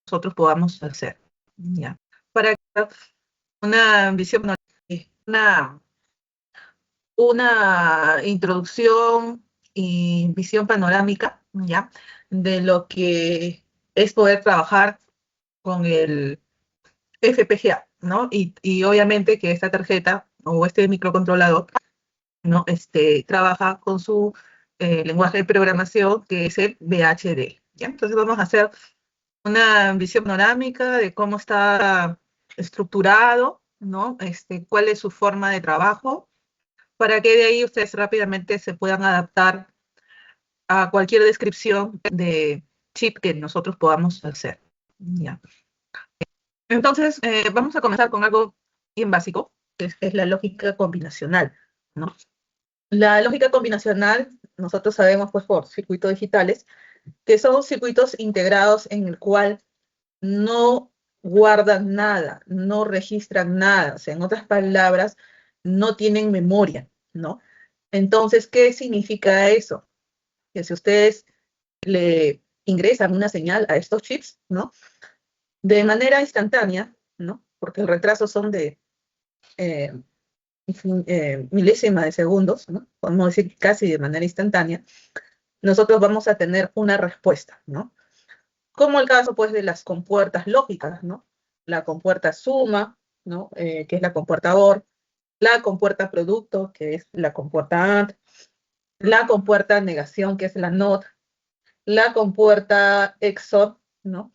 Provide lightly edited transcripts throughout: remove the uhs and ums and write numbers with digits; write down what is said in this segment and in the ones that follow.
nosotros podamos hacer. ¿Ya? Para una visión, una introducción y visión panorámica, ¿ya? De lo que es poder trabajar con el FPGA, ¿no? Y obviamente que esta tarjeta o este microcontrolador, ¿no? Trabaja con su lenguaje de programación que es el VHDL, ¿ya? Entonces vamos a hacer una visión panorámica de cómo está estructurado, ¿no? Cuál es su forma de trabajo, para que de ahí ustedes rápidamente se puedan adaptar a cualquier descripción de chip que nosotros podamos hacer. ¿Ya? Entonces, vamos a comenzar con algo bien básico, que es la lógica combinacional, ¿no? La lógica combinacional, nosotros sabemos pues por circuitos digitales, que son circuitos integrados en el cual no guardan nada, no registran nada, o sea, en otras palabras, no tienen memoria, ¿no? Entonces, ¿qué significa eso? Que si ustedes le ingresan una señal a estos chips, ¿no? De manera instantánea, ¿no? Porque el retraso son de eh, milésima de segundos, ¿no? Podemos decir casi de manera instantánea, nosotros vamos a tener una respuesta, ¿no? Como el caso, pues, de las compuertas lógicas, ¿no? La compuerta suma, ¿no? Que es la compuerta OR, la compuerta producto, que es la compuerta AND, la compuerta negación, que es la NOT, la compuerta XOR, ¿no?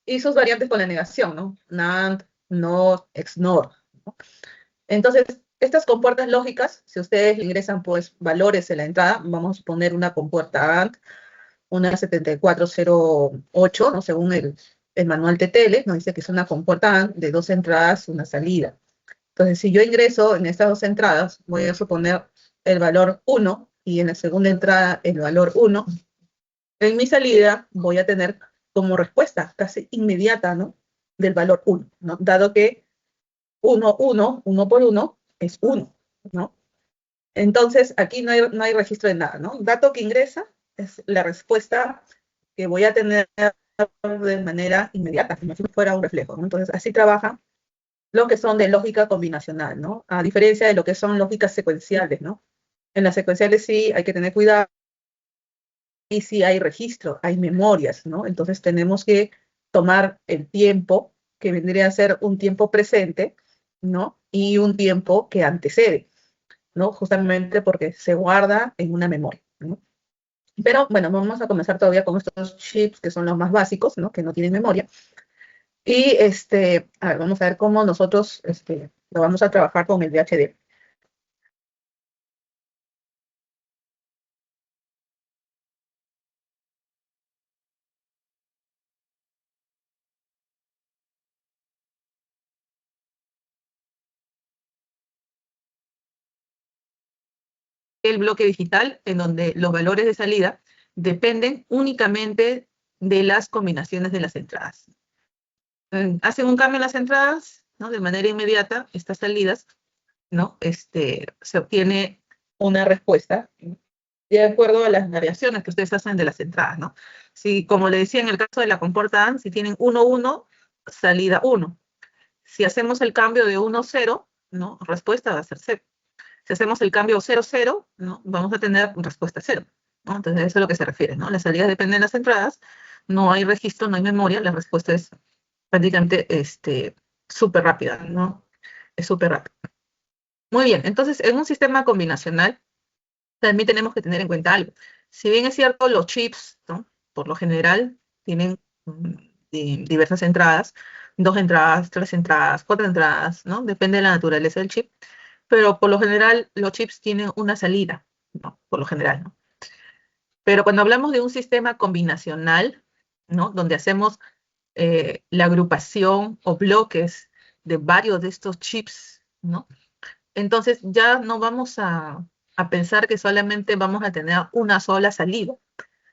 Y sus variantes con la negación, ¿no? NAND, NOT, XNOR, ¿no? Entonces, estas compuertas lógicas, si ustedes le ingresan, pues, valores en la entrada, vamos a poner una compuerta AND, una 7408, ¿no? Según el manual de tele, nos dice que es una compuerta AND de 2 entradas, una salida. Entonces, si yo ingreso en estas 2 entradas, voy a suponer el valor 1 y en la segunda entrada el valor 1, en mi salida voy a tener como respuesta casi inmediata, ¿no? Del valor 1, ¿no? Dado que 1 por 1 es 1, ¿no? Entonces, aquí no hay registro de nada, ¿no? Dato que ingresa es la respuesta que voy a tener de manera inmediata, como si fuera un reflejo, ¿no? Entonces, así trabaja lo que son de lógica combinacional, ¿no? A diferencia de lo que son lógicas secuenciales, ¿no? En las secuenciales sí hay que tener cuidado y sí hay registro, hay memorias, ¿no? Entonces tenemos que tomar el tiempo, que vendría a ser un tiempo presente, ¿no? Y un tiempo que antecede, ¿no? Justamente porque se guarda en una memoria, ¿no? Pero bueno, vamos a comenzar todavía con estos chips que son los más básicos, ¿no? Que no tienen memoria. Y a ver, vamos a ver cómo nosotros lo vamos a trabajar con el VHD. El bloque digital, en donde los valores de salida dependen únicamente de las combinaciones de las entradas. Hacen un cambio en las entradas, ¿no? De manera inmediata, estas salidas, ¿no? Se obtiene una respuesta, ¿no? De acuerdo a las variaciones que ustedes hacen de las entradas, ¿no? Si, como le decía en el caso de la compuerta AND, si tienen 1, 1, salida 1. Si hacemos el cambio de 1, 0, ¿no? Respuesta va a ser 0. Si hacemos el cambio 0, 0, ¿no? Vamos a tener respuesta 0, ¿no? Entonces, eso es a lo que se refiere, ¿no? Las salidas dependen de las entradas, no hay registro, no hay memoria, la respuesta es prácticamente súper rápida, ¿no? Es súper rápida. Muy bien, entonces, en un sistema combinacional, también tenemos que tener en cuenta algo. Si bien es cierto, los chips, ¿no? Por lo general, tienen diversas entradas, 2 entradas, 3 entradas, 4 entradas, ¿no? Depende de la naturaleza del chip, pero por lo general los chips tienen una salida, ¿no? Por lo general, ¿no? Pero cuando hablamos de un sistema combinacional, ¿no? Donde hacemos la agrupación o bloques de varios de estos chips, ¿no? Entonces ya no vamos a pensar que solamente vamos a tener una sola salida,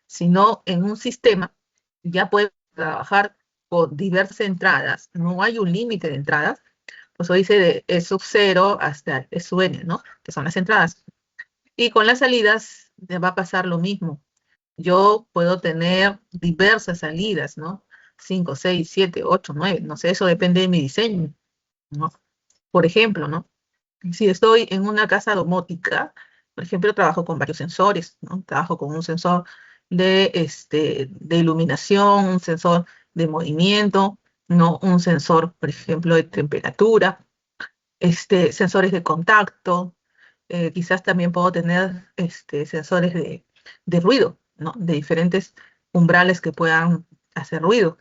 sino en un sistema ya puede trabajar con diversas entradas, no hay un límite de entradas, pues eso dice de E sub 0 hasta E sub n, ¿no? Que son las entradas. Y con las salidas va a pasar lo mismo. Yo puedo tener diversas salidas, ¿no? 5, 6, 7, 8, 9, no sé, eso depende de mi diseño, ¿no? Por ejemplo, ¿no? Si estoy en una casa domótica, por ejemplo, trabajo con varios sensores, ¿no? Trabajo con un sensor de iluminación, un sensor de movimiento, ¿no? Un sensor, por ejemplo, de temperatura, sensores de contacto, quizás también puedo tener sensores de ruido, ¿no? De diferentes umbrales que puedan hacer ruido,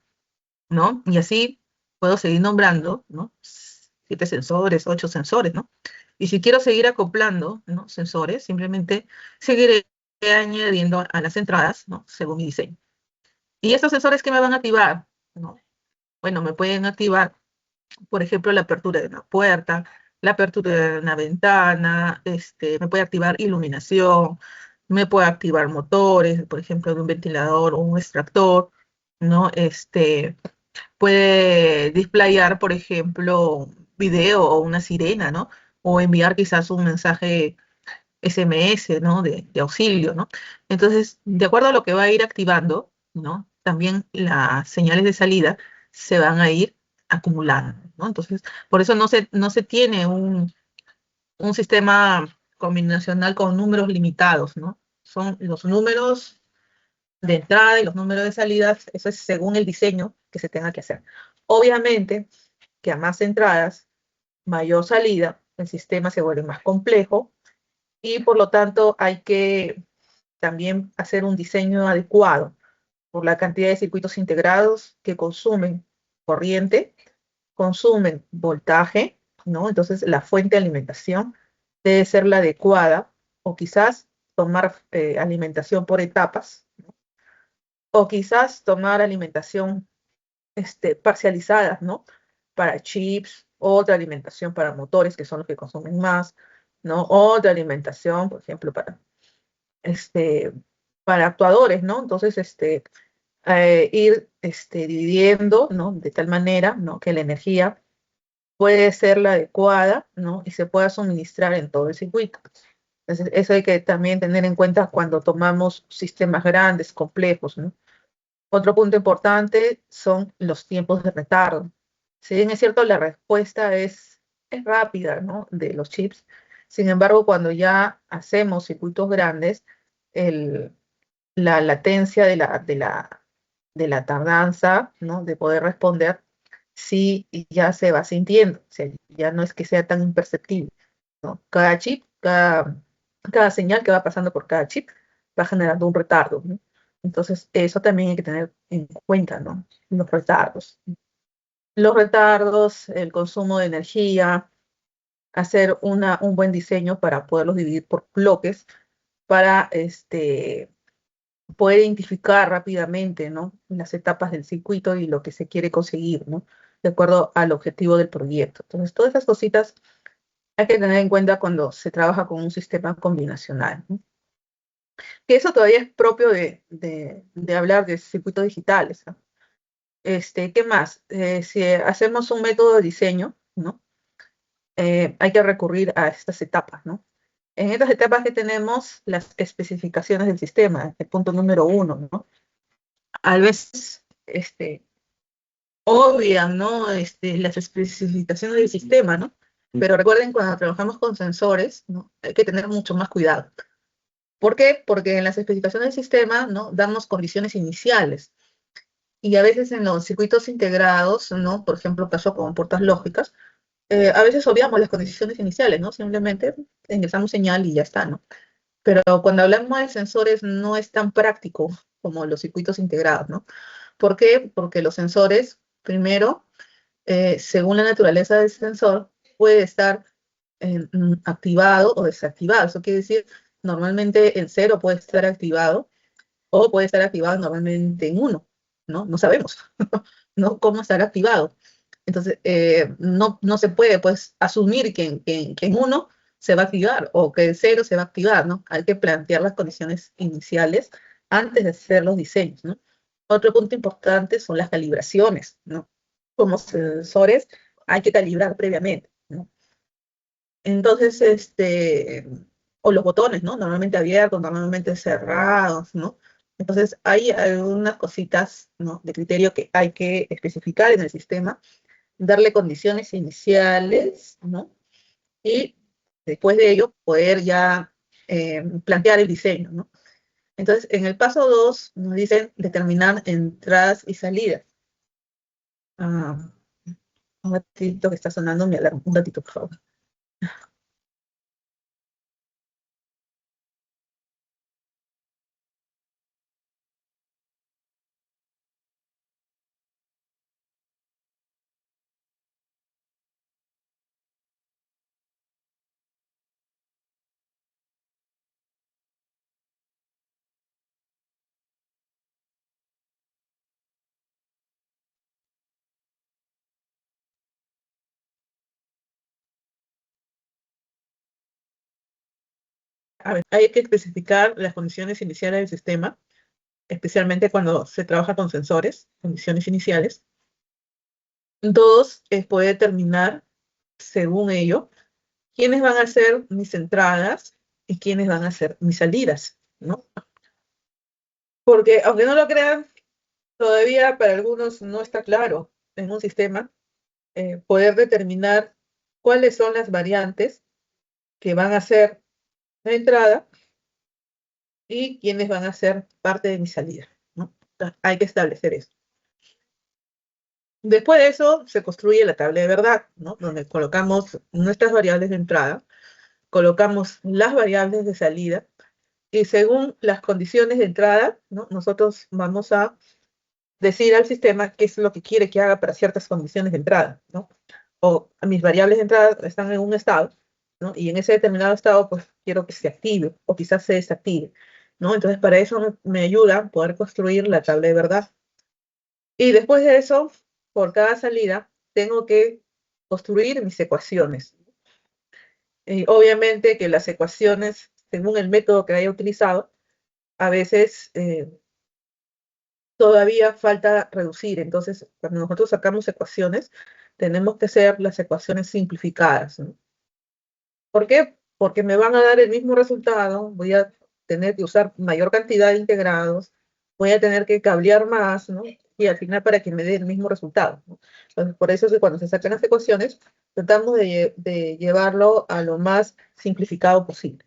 ¿no? Y así puedo seguir nombrando, ¿no? 7 sensores, 8 sensores, ¿no? Y si quiero seguir acoplando, ¿no? Sensores, simplemente seguiré añadiendo a las entradas, ¿no? Según mi diseño. ¿Y estos sensores qué me van a activar? ¿No? Bueno, me pueden activar, por ejemplo, la apertura de una puerta, la apertura de una ventana, me puede activar iluminación, me puede activar motores, por ejemplo, de un ventilador o un extractor, ¿no? Puede displayar, por ejemplo, video o una sirena, ¿no? O enviar quizás un mensaje SMS, ¿no? De auxilio, ¿no? Entonces, de acuerdo a lo que va a ir activando, ¿no? También las señales de salida se van a ir acumulando, ¿no? Entonces, por eso no se tiene un sistema combinacional con números limitados, ¿no? Son los números de entrada y los números de salida, eso es según el diseño que se tenga que hacer. Obviamente que a más entradas, mayor salida, el sistema se vuelve más complejo y por lo tanto hay que también hacer un diseño adecuado por la cantidad de circuitos integrados que consumen corriente, consumen voltaje, ¿no? Entonces la fuente de alimentación debe ser la adecuada o quizás tomar alimentación por etapas, ¿no? O quizás tomar alimentación parcializada, ¿no? Para chips, otra alimentación para motores, que son los que consumen más, ¿no? Otra alimentación, por ejemplo, este, para actuadores, ¿no? Entonces, ir dividiendo, ¿no? De tal manera, ¿no? Que la energía puede ser la adecuada, ¿no? Y se pueda suministrar en todo el circuito. Entonces, eso hay que también tener en cuenta cuando tomamos sistemas grandes, complejos, ¿no? Otro punto importante son los tiempos de retardo. Si bien es cierto, la respuesta es rápida, ¿no? De los chips. Sin embargo, cuando ya hacemos circuitos grandes, el, la latencia de la tardanza, ¿no? De poder responder, sí ya se va sintiendo. O sea, ya no es que sea tan imperceptible, ¿no? Cada chip, cada señal que va pasando por cada chip va generando un retardo, ¿no? Entonces, eso también hay que tener en cuenta, ¿no? Los retardos. Los retardos, el consumo de energía, hacer un buen diseño para poderlos dividir por bloques, para poder identificar rápidamente, ¿no? Las etapas del circuito y lo que se quiere conseguir, ¿no? De acuerdo al objetivo del proyecto. Entonces, todas esas cositas hay que tener en cuenta cuando se trabaja con un sistema combinacional, ¿no? Que eso todavía es propio de hablar de circuitos digitales, ¿no? ¿Qué más? Si hacemos un método de diseño, ¿no? Hay que recurrir a estas etapas, ¿no? En estas etapas que tenemos las especificaciones del sistema, el punto número 1, ¿no? A veces, obvian, ¿no? Las especificaciones del sistema, ¿no? Pero recuerden, cuando trabajamos con sensores, ¿no? Hay que tener mucho más cuidado. ¿Por qué? Porque en las especificaciones del sistema, ¿no? Damos condiciones iniciales. Y a veces en los circuitos integrados, ¿no? Por ejemplo, pasó con puertas lógicas, a veces obviamos las condiciones iniciales, ¿no? Simplemente ingresamos señal y ya está, ¿no? Pero cuando hablamos de sensores no es tan práctico como los circuitos integrados, ¿no? ¿Por qué? Porque los sensores, primero, según la naturaleza del sensor, puede estar activado o desactivado. Eso quiere decir, normalmente en 0 puede estar activado o puede estar activado normalmente en 1, ¿no? No sabemos, ¿no? Cómo estará activado. Entonces, no se puede, pues, asumir que en 1 se va a activar o que en 0 se va a activar, ¿no? Hay que plantear las condiciones iniciales antes de hacer los diseños, ¿no? Otro punto importante son las calibraciones, ¿no? Como sensores hay que calibrar previamente, ¿no? Entonces, o los botones, ¿no? Normalmente abiertos, normalmente cerrados, ¿no? Entonces, hay algunas cositas, ¿no?, de criterio que hay que especificar en el sistema, darle condiciones iniciales, ¿no? Y después de ello, poder ya plantear el diseño, ¿no? Entonces, en el paso 2 nos dicen determinar entradas y salidas. Ah, un ratito que está sonando mi alarma. Un ratito, por favor. A ver, hay que especificar las condiciones iniciales del sistema, especialmente cuando se trabaja con sensores, condiciones iniciales. Dos, es poder determinar, según ello, quiénes van a ser mis entradas y quiénes van a ser mis salidas, ¿no? Porque, aunque no lo crean, todavía para algunos no está claro en un sistema poder determinar cuáles son las variantes que van a ser la entrada y quiénes van a ser parte de mi salida, ¿no? Hay que establecer eso. Después de eso se construye la tabla de verdad, ¿no?, donde colocamos nuestras variables de entrada, colocamos las variables de salida y según las condiciones de entrada, ¿no?, nosotros vamos a decir al sistema qué es lo que quiere que haga para ciertas condiciones de entrada, ¿no? O mis variables de entrada están en un estado, ¿no? Y en ese determinado estado, pues quiero que se active o quizás se desactive, ¿no? Entonces, para eso me ayuda poder construir la tabla de verdad. Y después de eso, por cada salida, tengo que construir mis ecuaciones. Y obviamente que las ecuaciones, según el método que haya utilizado, a veces todavía falta reducir. Entonces, cuando nosotros sacamos ecuaciones, tenemos que hacer las ecuaciones simplificadas, ¿no? ¿Por qué? Porque me van a dar el mismo resultado, voy a tener que usar mayor cantidad de integrados, voy a tener que cablear más, ¿no? Y al final para que me dé el mismo resultado, ¿no? Entonces, por eso es que cuando se sacan las ecuaciones, tratamos de llevarlo a lo más simplificado posible.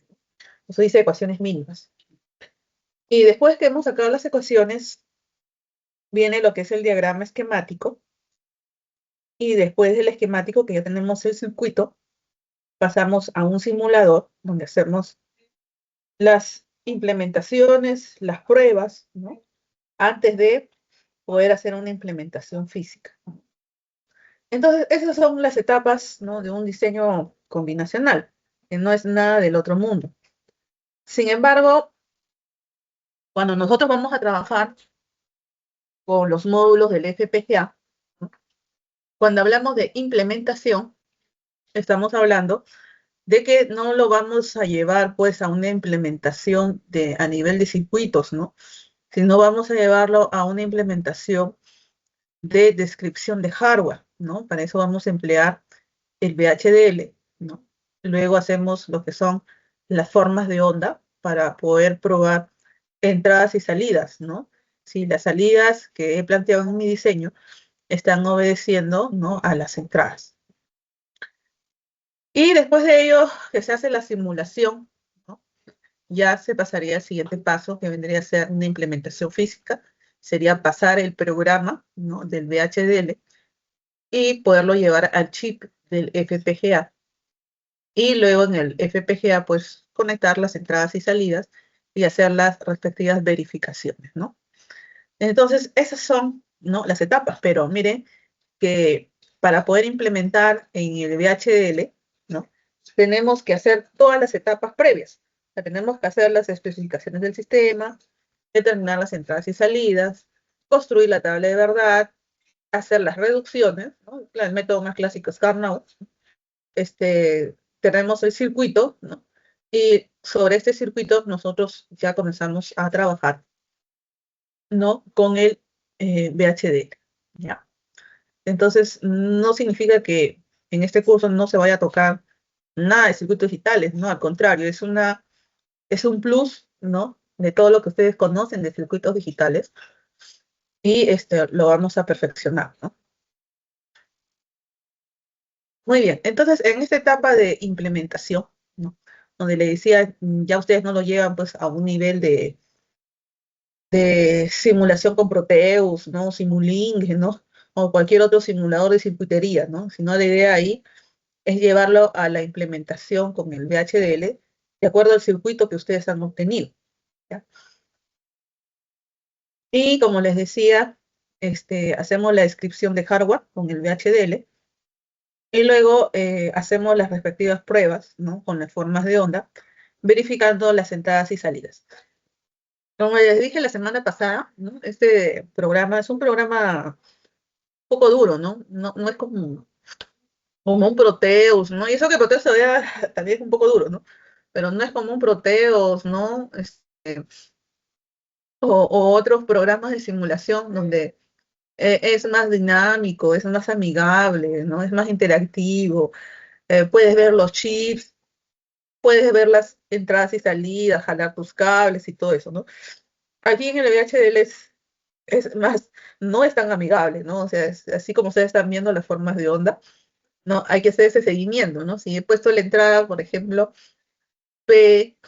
Eso dice ecuaciones mínimas. Y después que hemos sacado las ecuaciones, viene lo que es el diagrama esquemático. Y después del esquemático, que ya tenemos el circuito, pasamos a un simulador donde hacemos las implementaciones, las pruebas, ¿no?, antes de poder hacer una implementación física. Entonces, esas son las etapas, ¿no?, de un diseño combinacional, que no es nada del otro mundo. Sin embargo, cuando nosotros vamos a trabajar con los módulos del FPGA, ¿no?, cuando hablamos de implementación, estamos hablando de que no lo vamos a llevar pues a una implementación a nivel de circuitos, ¿no?, sino vamos a llevarlo a una implementación de descripción de hardware, ¿no? Para eso vamos a emplear el VHDL, ¿no? Luego hacemos lo que son las formas de onda para poder probar entradas y salidas, ¿no? Si las salidas que he planteado en mi diseño están obedeciendo, ¿no?, a las entradas. Y después de ello, que se hace la simulación, ¿no?, ya se pasaría al siguiente paso, que vendría a ser una implementación física. Sería pasar el programa, ¿no?, del VHDL y poderlo llevar al chip del FPGA. Y luego en el FPGA, pues, conectar las entradas y salidas y hacer las respectivas verificaciones, ¿no? Entonces, esas son, ¿no?, las etapas. Pero miren que para poder implementar en el VHDL, ¿no?, tenemos que hacer todas las etapas previas. O sea, tenemos que hacer las especificaciones del sistema, determinar las entradas y salidas, construir la tabla de verdad, hacer las reducciones, ¿no? El método más clásico es Carnot. Tenemos el circuito, ¿no? Y sobre este circuito nosotros ya comenzamos a trabajar, ¿no?, con el VHDL, ¿ya? Entonces, no significa que en este curso no se vaya a tocar nada de circuitos digitales, ¿no? Al contrario, es un plus, ¿no?, de todo lo que ustedes conocen de circuitos digitales y lo vamos a perfeccionar, ¿no? Muy bien, entonces en esta etapa de implementación, ¿no? Donde le decía, ya ustedes no lo llevan pues a un nivel de simulación con Proteus, ¿no? Simulink, ¿no? O cualquier otro simulador de circuitería, ¿no? Sino la idea ahí es llevarlo a la implementación con el VHDL de acuerdo al circuito que ustedes han obtenido, ¿ya? Y como les decía, hacemos la descripción de hardware con el VHDL y luego hacemos las respectivas pruebas, ¿no? Con las formas de onda, verificando las entradas y salidas. Como les dije la semana pasada, ¿no? Este programa es un programa un poco duro, ¿no? No es como un Proteus, ¿no? Y eso que Proteus todavía también es un poco duro, ¿no? Pero no es como un Proteus, ¿no? O otros programas de simulación donde es más dinámico, es más amigable, ¿no? Es más interactivo. Puedes ver los chips, puedes ver las entradas y salidas, jalar tus cables y todo eso, ¿no? Aquí en el VHDL es más, no es tan amigable, ¿no? O sea, es así como ustedes están viendo las formas de onda, ¿no? Hay que hacer ese seguimiento, ¿no? Si he puesto la entrada, por ejemplo, P,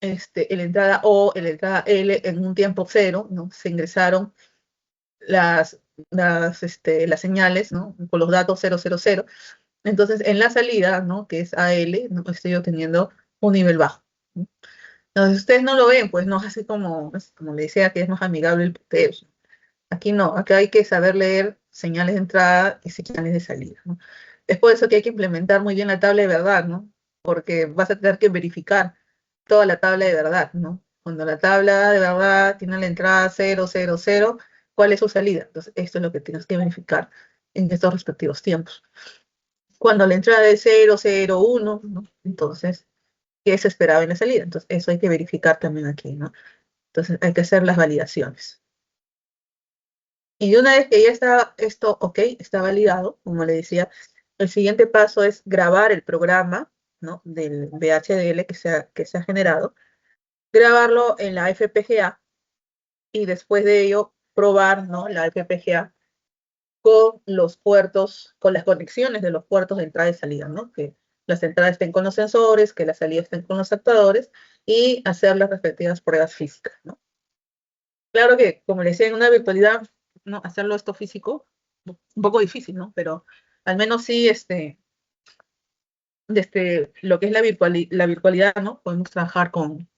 en la entrada O, en la entrada L, en un tiempo cero, ¿no? Se ingresaron las señales, ¿no? Con los datos 000. Entonces, en la salida, ¿no? Que es AL, ¿no? Estoy obteniendo un nivel bajo, ¿no? Entonces, ustedes no lo ven, pues no es así como le decía que es más amigable el puteo. Aquí no, acá hay que saber leer señales de entrada y señales de salida, ¿no? Es por eso que hay que implementar muy bien la tabla de verdad, ¿no? Porque vas a tener que verificar toda la tabla de verdad, ¿no? Cuando la tabla de verdad tiene la entrada 000, ¿cuál es su salida? Entonces, esto es lo que tienes que verificar en estos respectivos tiempos. Cuando la entrada es 001, ¿no? Entonces, ¿qué se esperaba en la salida? Entonces, eso hay que verificar también aquí, ¿no? Entonces, hay que hacer las validaciones. Y de una vez que ya está esto, ok, está validado, como le decía, el siguiente paso es grabar el programa, ¿no? Del VHDL que se ha generado, grabarlo en la FPGA y después de ello probar, ¿no? La FPGA con los puertos, con las conexiones de los puertos de entrada y salida, ¿no? Que las entradas estén con los sensores, que las salidas estén con los actuadores y hacer las respectivas pruebas físicas, ¿no? Claro que, como le decía, en una virtualidad, ¿no? Hacerlo esto físico, un poco difícil, ¿no? Pero al menos sí, desde lo que es la virtualidad, ¿no? Podemos trabajar con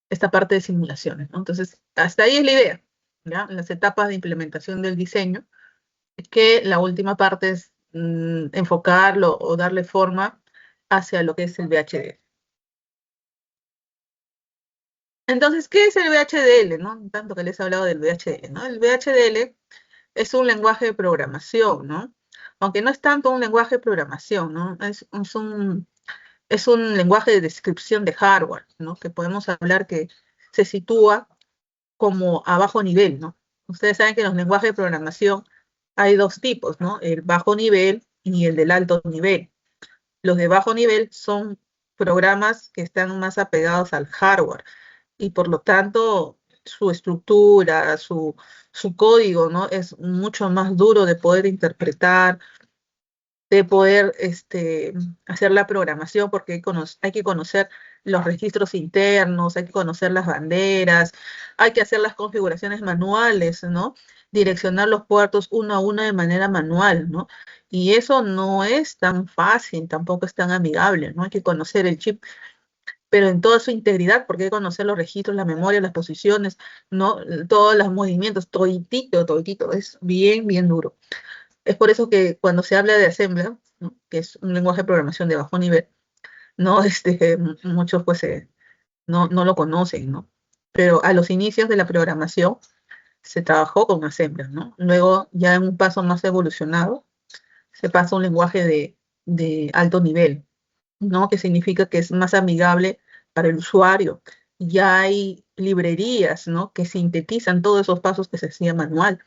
esta parte de simulaciones, ¿no? Entonces, hasta ahí es la idea, ¿ya? Las etapas de implementación del diseño, es que la última parte es enfocarlo o darle forma hacia lo que es el VHDL. Entonces, ¿qué es el VHDL, no? Tanto que les he hablado del VHDL, ¿no? El VHDL es un lenguaje de programación, ¿no? Aunque no es tanto un lenguaje de programación, ¿no? Es un lenguaje de descripción de hardware, ¿no? Que podemos hablar que se sitúa como a bajo nivel, ¿no? Ustedes saben que en los lenguajes de programación hay dos tipos, ¿no? El bajo nivel y el del alto nivel. Los de bajo nivel son programas que están más apegados al hardware y por lo tanto su estructura, su código, ¿no? Es mucho más duro de poder interpretar, de poder hacer la programación, porque hay que conocer los registros internos, hay que conocer las banderas, hay que hacer las configuraciones manuales, ¿no? Direccionar los puertos uno a uno de manera manual, ¿no? Y eso no es tan fácil, tampoco es tan amigable, ¿no? Hay que conocer el chip pero en toda su integridad, porque hay que conocer los registros, la memoria, las posiciones, ¿no? Todos los movimientos, toditito, es bien, bien duro. Es por eso que cuando se habla de Assembler, ¿no? Que es un lenguaje de programación de bajo nivel, no, muchos pues no lo conocen, ¿no? Pero a los inicios de la programación se trabajó con Assembler, ¿no? Luego, ya en un paso más evolucionado, se pasa a un lenguaje de alto nivel, ¿no? Que significa que es más amigable para el usuario. Ya hay librerías, ¿no? Que sintetizan todos esos pasos que se hacían manual.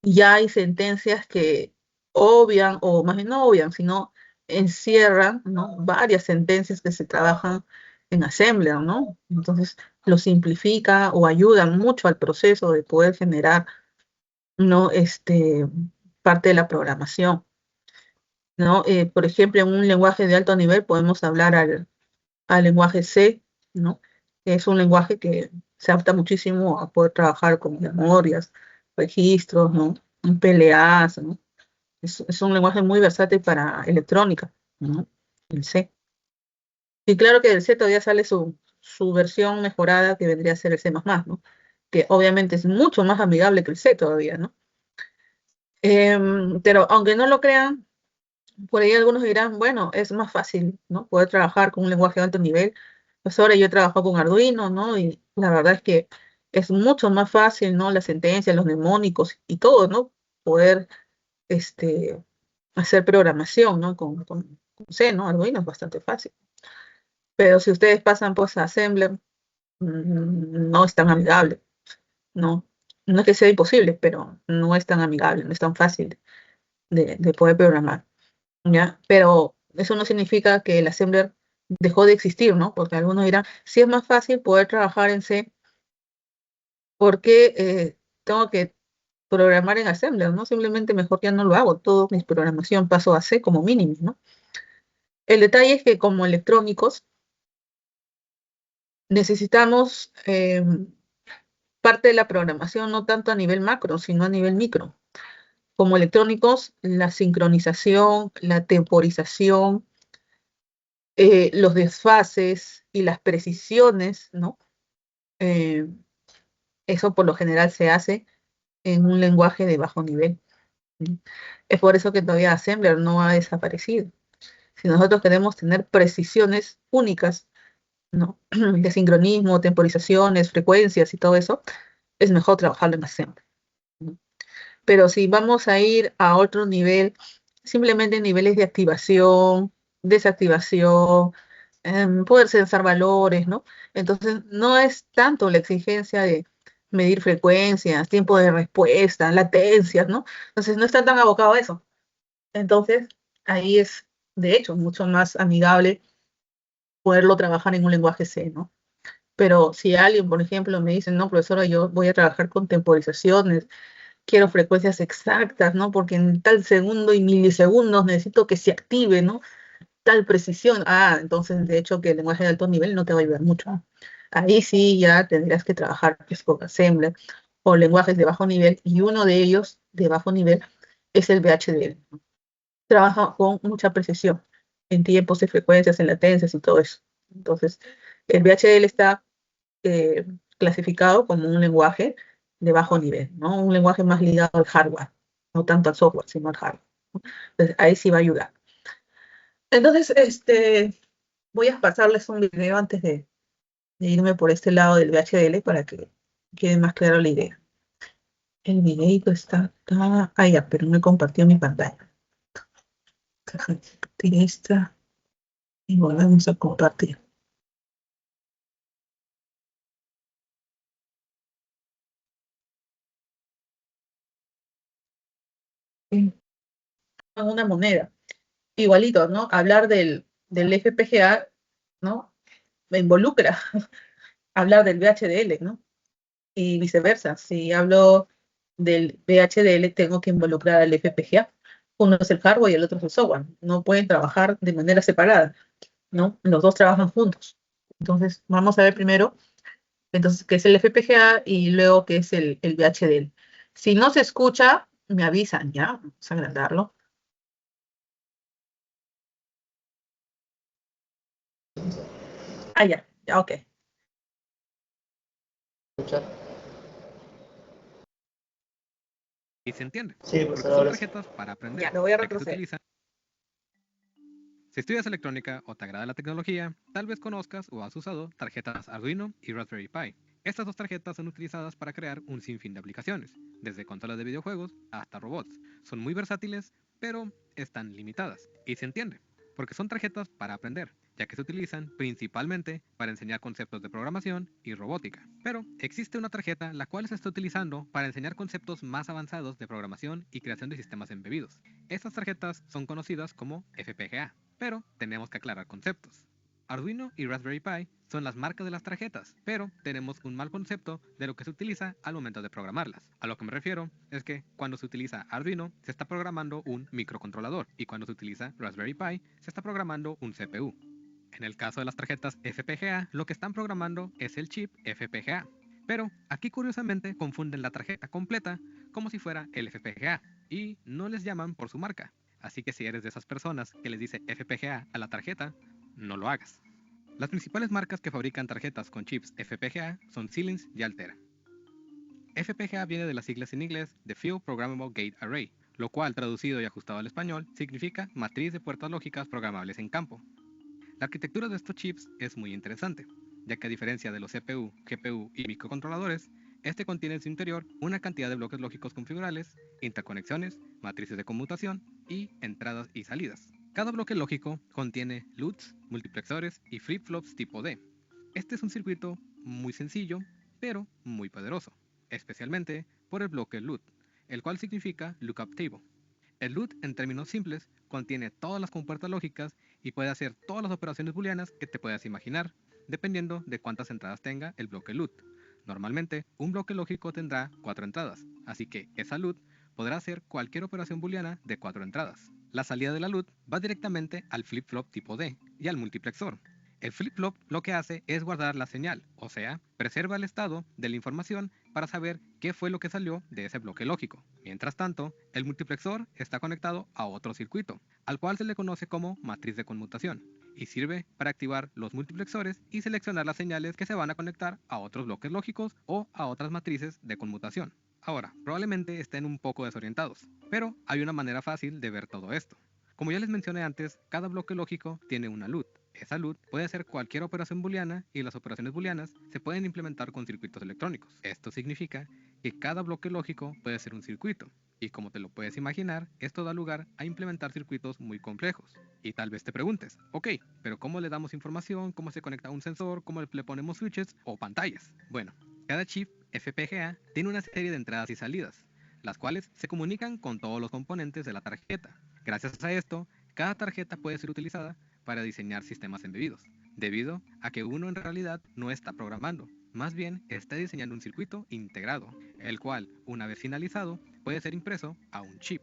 Ya hay sentencias que obvian, o más bien no obvian, sino encierran, ¿no? Varias sentencias que se trabajan en Assembler, ¿no? Entonces lo simplifica o ayuda mucho al proceso de poder generar, ¿no? Parte de la programación, ¿no? Por ejemplo, en un lenguaje de alto nivel podemos hablar al lenguaje C, ¿no? Es un lenguaje que se adapta muchísimo a poder trabajar con memorias, registros, ¿no? En PLAs, ¿no? Es un lenguaje muy versátil para electrónica, ¿no? El C. Y claro que del C todavía sale su versión mejorada que vendría a ser el C++, ¿no? Que obviamente es mucho más amigable que el C todavía, ¿no? Pero aunque no lo crean, por ahí algunos dirán, bueno, es más fácil, ¿no? Poder trabajar con un lenguaje de alto nivel. Pues ahora yo he trabajado con Arduino, ¿no? Y la verdad es que es mucho más fácil, ¿no? Las sentencias, los mnemónicos y todo, ¿no? Poder, este, hacer programación, ¿no? Con C, ¿no? Arduino es bastante fácil. Pero si ustedes pasan, pues, a Assembler, no es tan amigable, ¿no? No es que sea imposible, pero no es tan amigable, no es tan fácil de poder programar. ¿Ya? Pero eso no significa que el assembler dejó de existir, ¿no? Porque algunos dirán, si es más fácil poder trabajar en C, ¿por qué tengo que programar en assembler, ¿no? Simplemente mejor ya no lo hago, toda mi programación paso a C como mínimo, ¿no? El detalle es que como electrónicos necesitamos parte de la programación no tanto a nivel macro, sino a nivel micro. Como electrónicos, la sincronización, la temporización, los desfases y las precisiones, ¿no? Eh, Eso por lo general se hace en un lenguaje de bajo nivel. ¿Sí? Es por eso que todavía Assembler no ha desaparecido. Si nosotros queremos tener precisiones únicas, ¿no? De sincronismo, temporizaciones, frecuencias y todo eso, es mejor trabajarlo en Assembler, ¿no? Pero si vamos a ir a otro nivel, simplemente niveles de activación, desactivación, poder censar valores, ¿no? Entonces, no es tanto la exigencia de medir frecuencias, tiempo de respuesta, latencias, ¿no? Entonces, no está tan abocado a eso. Entonces, ahí es, de hecho, mucho más amigable poderlo trabajar en un lenguaje C, ¿no? Pero si alguien, por ejemplo, me dice, no, profesora, yo voy a trabajar con temporizaciones, quiero frecuencias exactas, ¿no? Porque en tal segundo y milisegundos necesito que se active, ¿no? Tal precisión. Ah, entonces de hecho que el lenguaje de alto nivel no te va a ayudar mucho, ¿no? Ahí sí ya tendrías que trabajar pues, con Assembler o lenguajes de bajo nivel y uno de ellos de bajo nivel es el VHDL, ¿no? Trabaja con mucha precisión en tiempos, en frecuencias, en latencias y todo eso. Entonces, el VHDL está eh, clasificado como un lenguaje de bajo nivel, ¿no? Un lenguaje más ligado al hardware, no tanto al software, sino al hardware. Entonces, ahí sí va a ayudar. Entonces, voy a pasarles un video antes de irme por este lado del VHDL para que quede más claro la idea. El videito está acá. Ah, ya, pero no he compartido mi pantalla. Deja de compartir esta y volvemos a compartir. Sí, una moneda. Igualito, ¿no? Hablar del FPGA, ¿no? Me involucra hablar del VHDL, ¿no? Y viceversa. Si hablo del VHDL, tengo que involucrar al FPGA. Uno es el hardware y el otro es el software. No pueden trabajar de manera separada, ¿no? Los dos trabajan juntos. Entonces, vamos a ver primero, entonces, qué es el FPGA y luego qué es el VHDL. Si no se escucha, me avisan, ¿ya? Vamos a agrandarlo. Ah, ya, ya, ok. Y se entiende, Sí, pues porque son ahora sí. tarjetas para aprender, Ya, lo voy a ya que se retroceder. utilizan. Si estudias electrónica o te agrada la tecnología, tal vez conozcas o has usado tarjetas Arduino y Raspberry Pi. Estas dos tarjetas son utilizadas para crear un sinfín de aplicaciones, desde consolas de videojuegos hasta robots. Son muy versátiles, pero están limitadas. Y se entiende, porque son tarjetas para aprender, ya que se utilizan principalmente para enseñar conceptos de programación y robótica. Pero existe una tarjeta la cual se está utilizando para enseñar conceptos más avanzados de programación y creación de sistemas embebidos. Estas tarjetas son conocidas como FPGA, pero tenemos que aclarar conceptos. Arduino y Raspberry Pi son las marcas de las tarjetas, pero tenemos un mal concepto de lo que se utiliza al momento de programarlas. A lo que me refiero es que cuando se utiliza Arduino se está programando un microcontrolador y cuando se utiliza Raspberry Pi se está programando un CPU. En el caso de las tarjetas FPGA, lo que están programando es el chip FPGA. Pero aquí curiosamente confunden la tarjeta completa como si fuera el FPGA y no les llaman por su marca. Así que si eres de esas personas que les dice FPGA a la tarjeta, no lo hagas. Las principales marcas que fabrican tarjetas con chips FPGA son Xilinx y Altera. FPGA viene de las siglas en inglés de Field Programmable Gate Array, lo cual traducido y ajustado al español significa matriz de puertas lógicas programables en campo. La arquitectura de estos chips es muy interesante, ya que a diferencia de los CPU, GPU y microcontroladores, este contiene en su interior una cantidad de bloques lógicos configurables, interconexiones, matrices de conmutación y entradas y salidas. Cada bloque lógico contiene LUTs, multiplexores y flip-flops tipo D. Este es un circuito muy sencillo, pero muy poderoso, especialmente por el bloque LUT, el cual significa Lookup Table. El LUT, en términos simples, contiene todas las compuertas lógicas y puede hacer todas las operaciones booleanas que te puedas imaginar, dependiendo de cuántas entradas tenga el bloque LUT. Normalmente, un bloque lógico tendrá 4 entradas, así que esa LUT podrá hacer cualquier operación booleana de 4 entradas. La salida de la LUT va directamente al flip-flop tipo D y al multiplexor. El flip-flop lo que hace es guardar la señal, o sea, preserva el estado de la información para saber qué fue lo que salió de ese bloque lógico. Mientras tanto, el multiplexor está conectado a otro circuito, al cual se le conoce como matriz de conmutación, y sirve para activar los multiplexores y seleccionar las señales que se van a conectar a otros bloques lógicos o a otras matrices de conmutación. Ahora, probablemente estén un poco desorientados, pero hay una manera fácil de ver todo esto. Como ya les mencioné antes, cada bloque lógico tiene una LUT. Esa LUT puede hacer cualquier operación booleana y las operaciones booleanas se pueden implementar con circuitos electrónicos. Esto significa que cada bloque lógico puede ser un circuito, y como te lo puedes imaginar, esto da lugar a implementar circuitos muy complejos. Y tal vez te preguntes, ok, pero ¿cómo le damos información? ¿Cómo se conecta a un sensor? ¿Cómo le ponemos switches o pantallas? Bueno, cada chip FPGA tiene una serie de entradas y salidas, las cuales se comunican con todos los componentes de la tarjeta. Gracias a esto, cada tarjeta puede ser utilizada para diseñar sistemas embebidos, debido a que uno en realidad no está programando, más bien está diseñando un circuito integrado, el cual, una vez finalizado, puede ser impreso a un chip.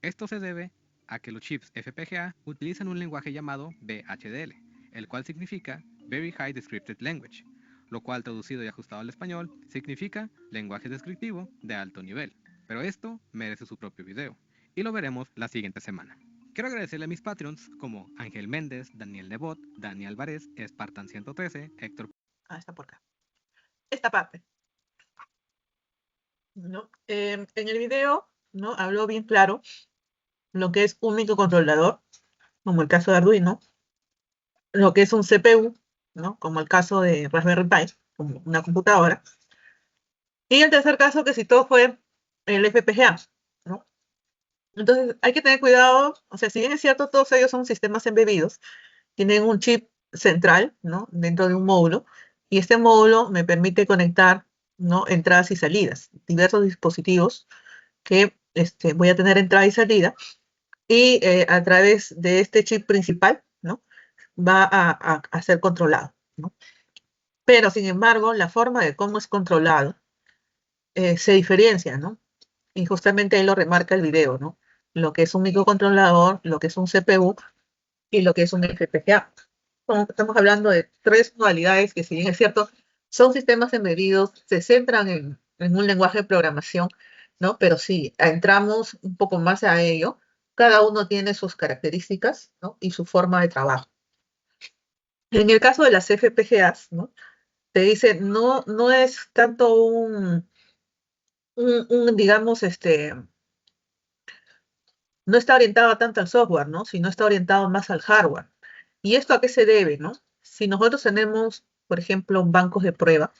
Esto se debe a que los chips FPGA utilizan un lenguaje llamado VHDL, el cual significa Very High Descripted Language, lo cual traducido y ajustado al español significa lenguaje descriptivo de alto nivel. Pero esto merece su propio video, y lo veremos la siguiente semana. Quiero agradecerle a mis Patreons como Ángel Méndez, Daniel Nebot, Dani Álvarez, Spartan 113, Héctor. Está por acá. Esta parte, ¿no? En el video, ¿no? Habló bien claro lo que es un microcontrolador, como el caso de Arduino, lo que es un CPU, ¿no? Como el caso de Raspberry Pi, como una computadora. Y el tercer caso que citó fue el FPGA, ¿no? Entonces hay que tener cuidado, o sea, si bien es cierto, todos ellos son sistemas embebidos, tienen un chip central, ¿no? Dentro de un módulo, y este módulo me permite conectar, ¿no? Entradas y salidas, diversos dispositivos que voy a tener entrada y salida, y a través de este chip principal, ¿no? Va a ser controlado, ¿no? Pero, sin embargo, la forma de cómo es controlado se diferencia, ¿no? Y justamente ahí lo remarca el video, ¿no? Lo que es un microcontrolador, lo que es un CPU y lo que es un FPGA. Estamos hablando de tres modalidades que, si bien es cierto, son sistemas embebidos, se centran en un lenguaje de programación, ¿no? Pero si entramos un poco más a ello, cada uno tiene sus características, ¿no? Y su forma de trabajo. En el caso de las FPGAs, ¿no? Te dice, no es tanto digamos, no está orientado tanto al software, ¿no? Sino está orientado más al hardware. ¿Y esto a qué se debe, no? Si nosotros tenemos, por ejemplo, bancos de prueba,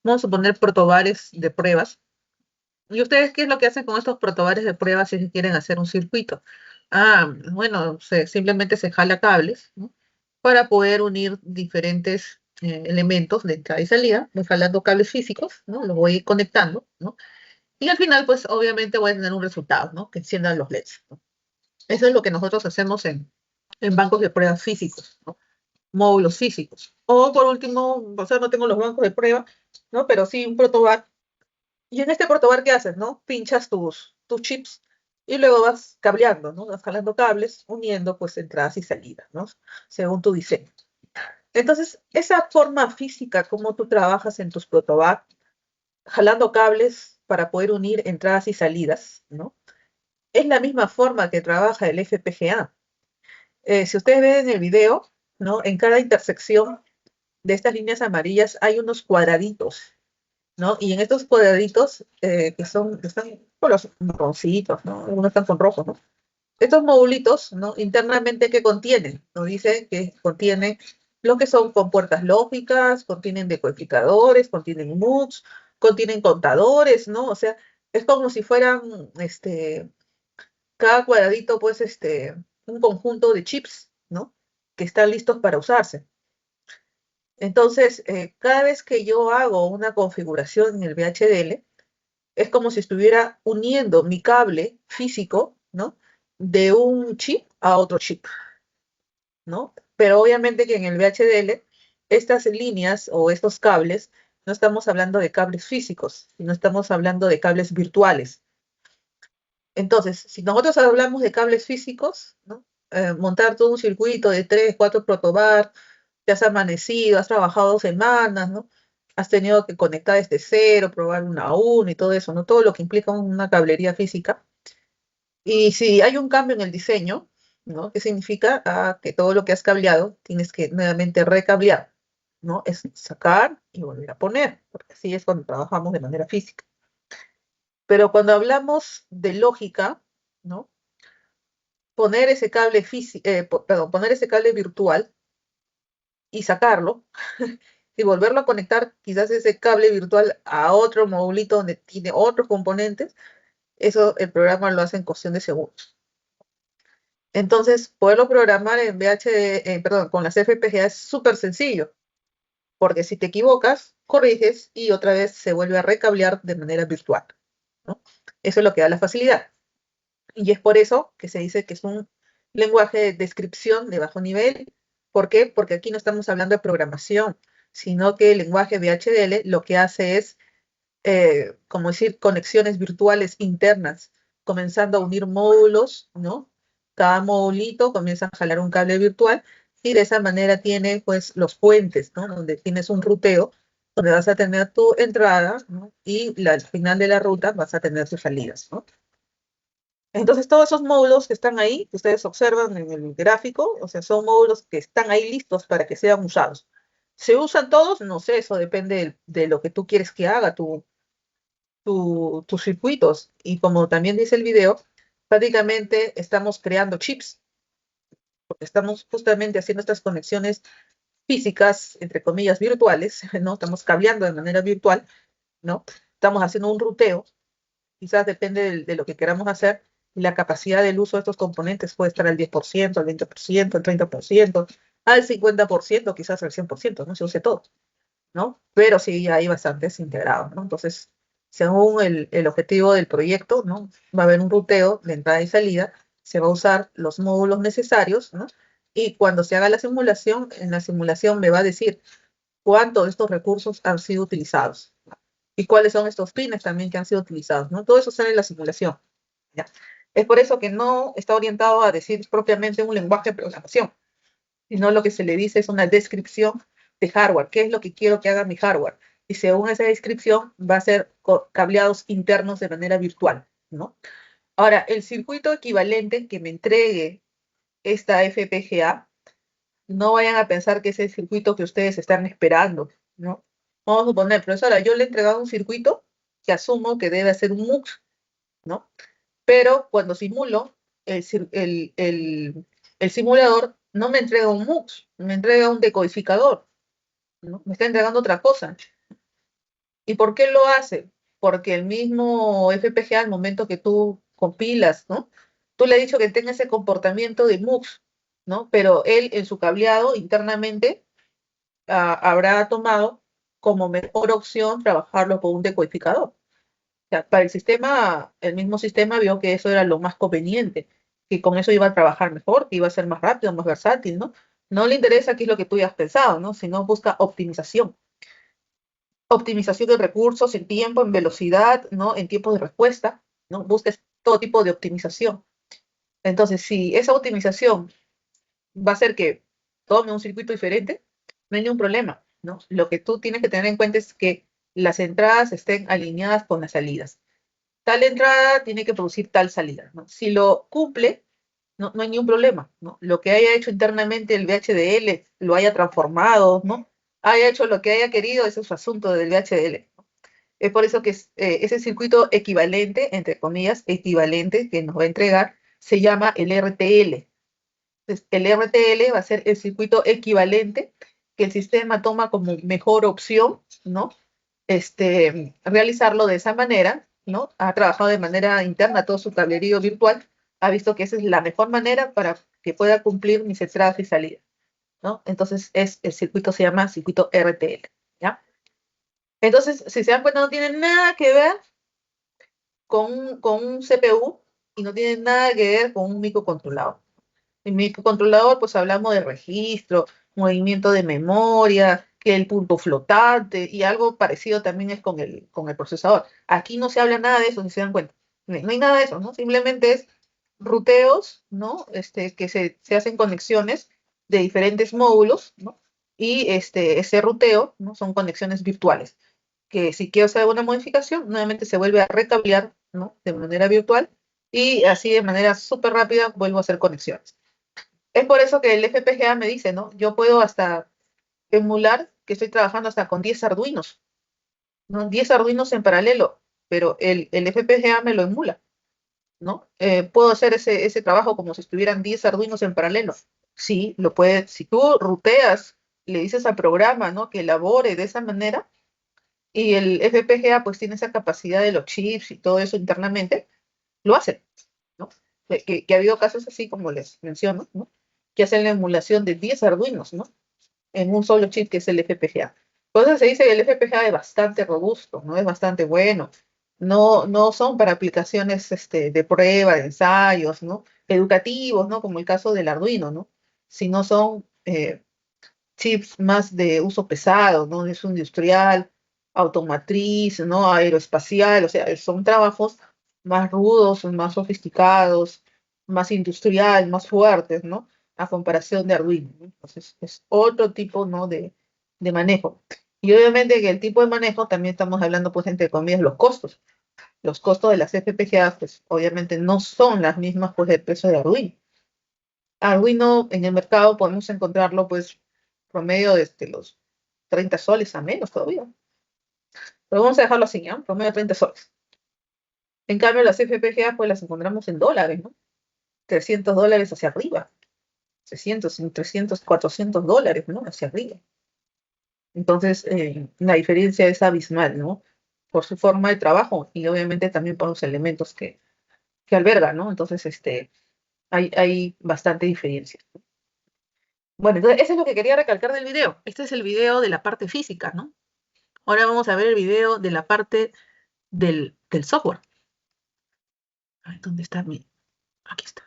vamos a poner protobares de pruebas. ¿Y ustedes qué es lo que hacen con estos protobares de pruebas si quieren hacer un circuito? Bueno, simplemente se jala cables, ¿no? Para poder unir diferentes elementos de entrada y salida. Voy jalando cables físicos, ¿no? Los voy conectando, ¿no? Y al final, pues, obviamente voy a tener un resultado, ¿no? Que enciendan los LEDs, ¿no? Eso es lo que nosotros hacemos en bancos de pruebas físicos, ¿no? módulos físicos. O por último, o sea, no tengo los bancos de prueba, ¿no? Pero sí un protobar. Y en este protobar, ¿qué haces, no? Pinchas tus chips y luego vas cableando, ¿no? Vas jalando cables, uniendo pues entradas y salidas, ¿no? Según tu diseño. Entonces, esa forma física, como tú trabajas en tus protobar, jalando cables para poder unir entradas y salidas, ¿no? Es la misma forma que trabaja el FPGA. Si ustedes ven en el video, ¿no? En cada intersección de estas líneas amarillas hay unos cuadraditos, ¿no? Y en estos cuadraditos, que están con los marroncitos, ¿no? Algunos están con rojo, ¿no? Estos modulitos, ¿no? Internamente, ¿qué contienen? Nos dice que contiene lo que son compuertas lógicas, contienen decodificadores, contienen MUX, contienen contadores, ¿no? O sea, es como si fueran, cada cuadradito, pues, un conjunto de chips, ¿no? Que están listos para usarse. Entonces, cada vez que yo hago una configuración en el VHDL, es como si estuviera uniendo mi cable físico, ¿no? De un chip a otro chip, ¿no? Pero obviamente que en el VHDL, estas líneas o estos cables, no estamos hablando de cables físicos, sino estamos hablando de cables virtuales. Entonces, si nosotros hablamos de cables físicos, ¿no? Montar todo un circuito de 3, 4 protobar, te has amanecido, has trabajado semanas, ¿no? Has tenido que conectar desde cero, probar una a uno y todo eso, ¿no? Todo lo que implica una cablería física. Y si hay un cambio en el diseño, ¿no? ¿Qué significa? Que todo lo que has cableado tienes que nuevamente recablear, ¿no? Es sacar y volver a poner, porque así es cuando trabajamos de manera física. Pero cuando hablamos de lógica, ¿no? Poner ese cable físico, perdón, poner ese cable virtual y sacarlo y volverlo a conectar quizás ese cable virtual a otro modulito donde tiene otros componentes, eso el programa lo hace en cuestión de segundos. Entonces, poderlo programar en perdón, con las FPGA es súper sencillo, porque si te equivocas, corriges y otra vez se vuelve a recablear de manera virtual, ¿no? Eso es lo que da la facilidad. Y es por eso que se dice que es un lenguaje de descripción de bajo nivel. ¿Por qué? Porque aquí no estamos hablando de programación, sino que el lenguaje VHDL lo que hace es, como decir, conexiones virtuales internas, comenzando a unir módulos, ¿no? Cada modulito comienza a jalar un cable virtual y de esa manera tiene, pues, los puentes, ¿no? Donde tienes un ruteo, donde vas a tener tu entrada, ¿no? Y al final de la ruta vas a tener tus salidas, ¿no? Entonces, todos esos módulos que están ahí, que ustedes observan en el gráfico, o sea, son módulos que están ahí listos para que sean usados. ¿Se usan todos? No sé, eso depende de lo que tú quieres que haga tus circuitos. Y como también dice el video, prácticamente estamos creando chips, porque estamos justamente haciendo estas conexiones físicas, entre comillas, virtuales, ¿no? Estamos cableando de manera virtual, ¿no? Estamos haciendo un ruteo, quizás depende de lo que queramos hacer, y la capacidad del uso de estos componentes puede estar al 10%, al 20%, al 30%, al 50%, quizás al 100%, no se use todo, ¿no? Pero sí hay bastantes integrados, ¿no? Entonces, según el objetivo del proyecto, ¿no? Va a haber un ruteo de entrada y salida, se va a usar los módulos necesarios, ¿no? Y cuando se haga la simulación, en la simulación me va a decir cuántos de estos recursos han sido utilizados y cuáles son estos pines también que han sido utilizados, ¿no? Todo eso sale en la simulación, ¿ya? Es por eso que no está orientado a decir propiamente un lenguaje de programación, sino lo que se le dice es una descripción de hardware. ¿Qué es lo que quiero que haga mi hardware? Y según esa descripción va a ser cableados internos de manera virtual, ¿no? Ahora, el circuito equivalente que me entregue esta FPGA, no vayan a pensar que es el circuito que ustedes están esperando, ¿no? Vamos a suponer, profesora, yo le he entregado un circuito que asumo que debe ser un MUX, ¿no? Pero cuando simulo, el simulador no me entrega un MUX, me entrega un decodificador, ¿no? Me está entregando otra cosa. ¿Y por qué lo hace? Porque el mismo FPGA, al momento que tú compilas, ¿no? Tú le has dicho que tenga ese comportamiento de MUX, ¿no? Pero él en su cableado internamente habrá tomado como mejor opción trabajarlo con un decodificador. O sea, para el sistema, el mismo sistema vio que eso era lo más conveniente, que con eso iba a trabajar mejor, que iba a ser más rápido, más versátil, ¿no? No le interesa qué es lo que tú ya has pensado, ¿no? Sino busca optimización. Optimización de recursos en tiempo, en velocidad, ¿no? En tiempo de respuesta, ¿no? Busques todo tipo de optimización. Entonces, si esa optimización va a hacer que tome un circuito diferente, no hay ningún problema, ¿no? Lo que tú tienes que tener en cuenta es que las entradas estén alineadas con las salidas. Tal entrada tiene que producir tal salida, ¿no? Si lo cumple, no hay ningún problema, ¿no? Lo que haya hecho internamente el VHDL, lo haya transformado, ¿no? Haya hecho lo que haya querido, ese es su asunto del VHDL. Es por eso que ese circuito equivalente, entre comillas, equivalente que nos va a entregar, se llama el RTL. Entonces, el RTL va a ser el circuito equivalente que el sistema toma como mejor opción, ¿no? Realizarlo de esa manera, ¿no? Ha trabajado de manera interna todo su tablerío virtual, ha visto que esa es la mejor manera para que pueda cumplir mis entradas y salidas, ¿no? Entonces, el circuito se llama circuito RTL, ¿ya? Entonces, si se dan cuenta, no tiene nada que ver con un CPU y no tiene nada que ver con un microcontrolador. El microcontrolador, pues hablamos de registro, movimiento de memoria, que el punto flotante y algo parecido también es con el procesador. Aquí no se habla nada de eso, si se dan cuenta. No hay nada de eso, ¿no? Simplemente es ruteos, ¿no? Que se hacen conexiones de diferentes módulos, ¿no? Y ese ruteo, ¿no? Son conexiones virtuales que si quiero hacer alguna modificación, nuevamente se vuelve a recablear, ¿no? De manera virtual y así de manera súper rápida vuelvo a hacer conexiones. Es por eso que el FPGA me dice, ¿no? Yo puedo hasta emular que estoy trabajando hasta con 10 Arduinos, ¿no? 10 Arduinos en paralelo, pero el FPGA me lo emula, ¿no? Puedo hacer ese trabajo como si estuvieran 10 Arduinos en paralelo. Sí, lo puedes. Si tú ruteas, le dices al programa, ¿no? Que elabore de esa manera, y el FPGA pues tiene esa capacidad de los chips y todo eso internamente, lo hace, ¿no? Que ha habido casos así como les menciono, ¿no? Que hacen la emulación de 10 Arduinos, ¿no? En un solo chip que es el FPGA. Por eso se dice que el FPGA es bastante robusto, ¿no? Es bastante bueno. No son para aplicaciones de prueba, de ensayos, ¿no? Educativos, ¿no? Como el caso del Arduino, ¿no? Sino son chips más de uso pesado, ¿no? Es industrial, automotriz, ¿no? Aeroespacial, o sea, son trabajos más rudos, más sofisticados, más industrial, más fuertes, ¿no? A comparación de Arduino, ¿no? Entonces, es otro tipo, ¿no? de manejo. Y obviamente que el tipo de manejo también estamos hablando, pues, entre comillas, los costos. Los costos de las FPGA, pues, obviamente no son las mismas, pues, del precio de Arduino. Arduino en el mercado podemos encontrarlo, pues, promedio desde los 30 soles a menos todavía. Pero vamos a dejarlo así, ¿ya? Promedio de 30 soles. En cambio, las FPGA, pues, las encontramos en dólares, ¿no? $300 hacia arriba. 300, 300, $400, ¿no? Hacia arriba. Entonces, la diferencia es abismal, ¿no? Por su forma de trabajo y obviamente también por los elementos que alberga, ¿no? Entonces, hay bastante diferencia. Bueno, entonces eso es lo que quería recalcar del video. Este es el video de la parte física, ¿no? Ahora vamos a ver el video de la parte del software. A ver, ¿dónde está mi? Aquí está.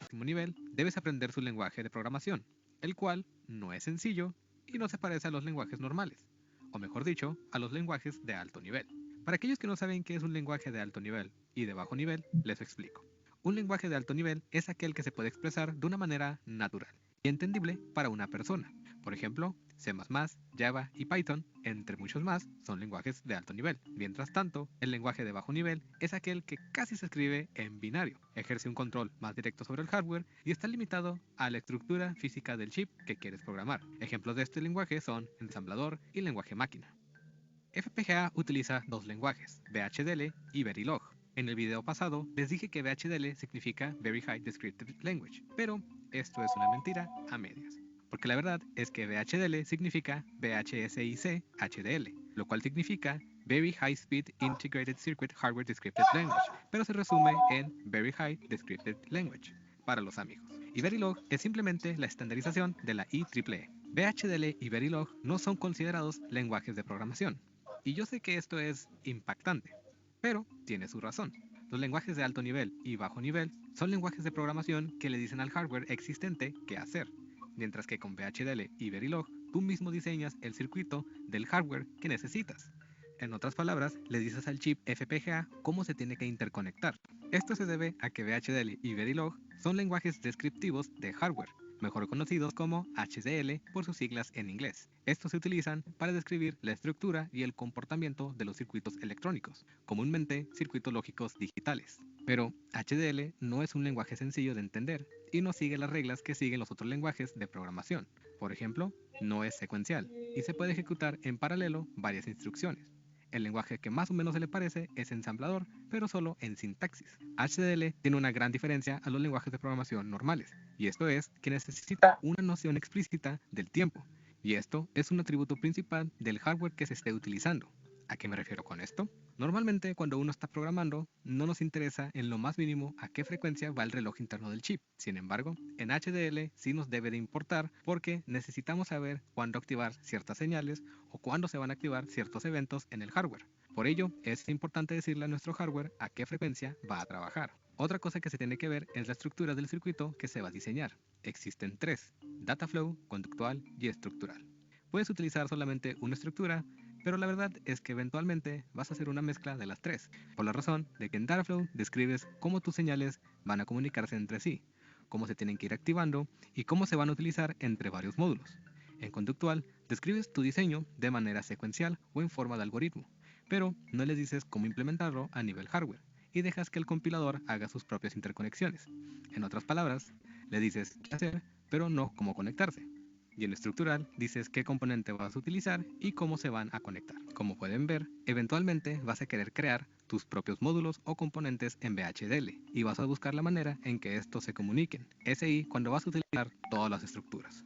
Último nivel, debes aprender su lenguaje de programación, el cual no es sencillo y no se parece a los lenguajes normales, o mejor dicho, a los lenguajes de alto nivel. Para aquellos que no saben qué es un lenguaje de alto nivel y de bajo nivel, les explico. Un lenguaje de alto nivel es aquel que se puede expresar de una manera natural y entendible para una persona. Por ejemplo, C++, Java y Python, entre muchos más, son lenguajes de alto nivel. Mientras tanto, el lenguaje de bajo nivel es aquel que casi se escribe en binario, ejerce un control más directo sobre el hardware y está limitado a la estructura física del chip que quieres programar. Ejemplos de este lenguaje son ensamblador y lenguaje máquina. FPGA utiliza dos lenguajes, VHDL y Verilog. En el video pasado les dije que VHDL significa Very High Descriptive Language, pero esto es una mentira a medias. Porque la verdad es que VHDL significa VHSIC HDL, lo cual significa Very High Speed Integrated Circuit Hardware Descriptive Language, pero se resume en Very High Descriptive Language para los amigos. Y Verilog es simplemente la estandarización de la IEEE. VHDL y Verilog no son considerados lenguajes de programación. Y yo sé que esto es impactante, pero tiene su razón. Los lenguajes de alto nivel y bajo nivel son lenguajes de programación que le dicen al hardware existente qué hacer. mientras que con VHDL y Verilog tú mismo diseñas el circuito del hardware que necesitas. En otras palabras, le dices al chip FPGA cómo se tiene que interconectar. Esto se debe a que VHDL y Verilog son lenguajes descriptivos de hardware, mejor conocidos como HDL por sus siglas en inglés. Estos se utilizan para describir la estructura y el comportamiento de los circuitos electrónicos, comúnmente circuitos lógicos digitales. Pero HDL no es un lenguaje sencillo de entender y no sigue las reglas que siguen los otros lenguajes de programación. Por ejemplo, no es secuencial y se puede ejecutar en paralelo varias instrucciones. El lenguaje que más o menos se le parece es ensamblador, pero solo en sintaxis. HDL tiene una gran diferencia a los lenguajes de programación normales, y esto es que necesita una noción explícita del tiempo, y esto es un atributo principal del hardware que se esté utilizando. ¿A qué me refiero con esto? Normalmente cuando uno está programando, no nos interesa en lo más mínimo a qué frecuencia va el reloj interno del chip. Sin embargo, en HDL sí nos debe de importar porque necesitamos saber cuándo activar ciertas señales o cuándo se van a activar ciertos eventos en el hardware. Por ello, es importante decirle a nuestro hardware a qué frecuencia va a trabajar. Otra cosa que se tiene que ver es la estructura del circuito que se va a diseñar. Existen tres: data flow, conductual y estructural. Puedes utilizar solamente una estructura, pero la verdad es que eventualmente vas a hacer una mezcla de las tres, por la razón de que en Dataflow describes cómo tus señales van a comunicarse entre sí, cómo se tienen que ir activando y cómo se van a utilizar entre varios módulos. En Conductual describes tu diseño de manera secuencial o en forma de algoritmo, pero no les dices cómo implementarlo a nivel hardware y dejas que el compilador haga sus propias interconexiones. En otras palabras, le dices qué hacer, pero no cómo conectarse. Y en estructural dices qué componente vas a utilizar y cómo se van a conectar. Como pueden ver, eventualmente vas a querer crear tus propios módulos o componentes en VHDL y vas a buscar la manera en que estos se comuniquen. Es ahí cuando vas a utilizar todas las estructuras.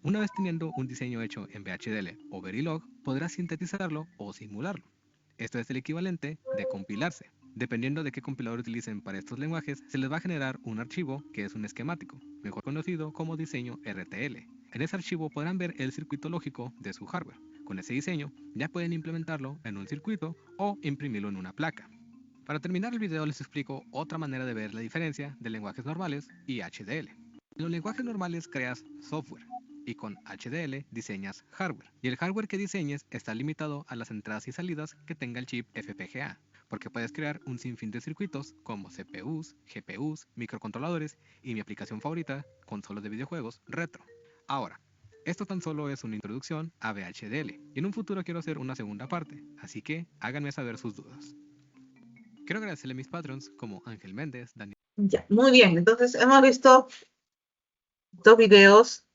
Una vez teniendo un diseño hecho en VHDL o Verilog, podrás sintetizarlo o simularlo. Esto es el equivalente de compilarse. Dependiendo de qué compilador utilicen para estos lenguajes, se les va a generar un archivo que es un esquemático, mejor conocido como diseño RTL. En ese archivo podrán ver el circuito lógico de su hardware. Con ese diseño ya pueden implementarlo en un circuito o imprimirlo en una placa. Para terminar el video les explico otra manera de ver la diferencia de lenguajes normales y HDL. En los lenguajes normales creas software y con HDL diseñas hardware. Y el hardware que diseñes está limitado a las entradas y salidas que tenga el chip FPGA, porque puedes crear un sinfín de circuitos como CPUs, GPUs, microcontroladores y mi aplicación favorita, consolas de videojuegos retro. Ahora, esto tan solo es una introducción a VHDL y en un futuro quiero hacer una segunda parte, así que háganme saber sus dudas. Quiero agradecerle a mis patrons como Ángel Méndez, Daniel. Ya, muy bien, entonces hemos visto dos videos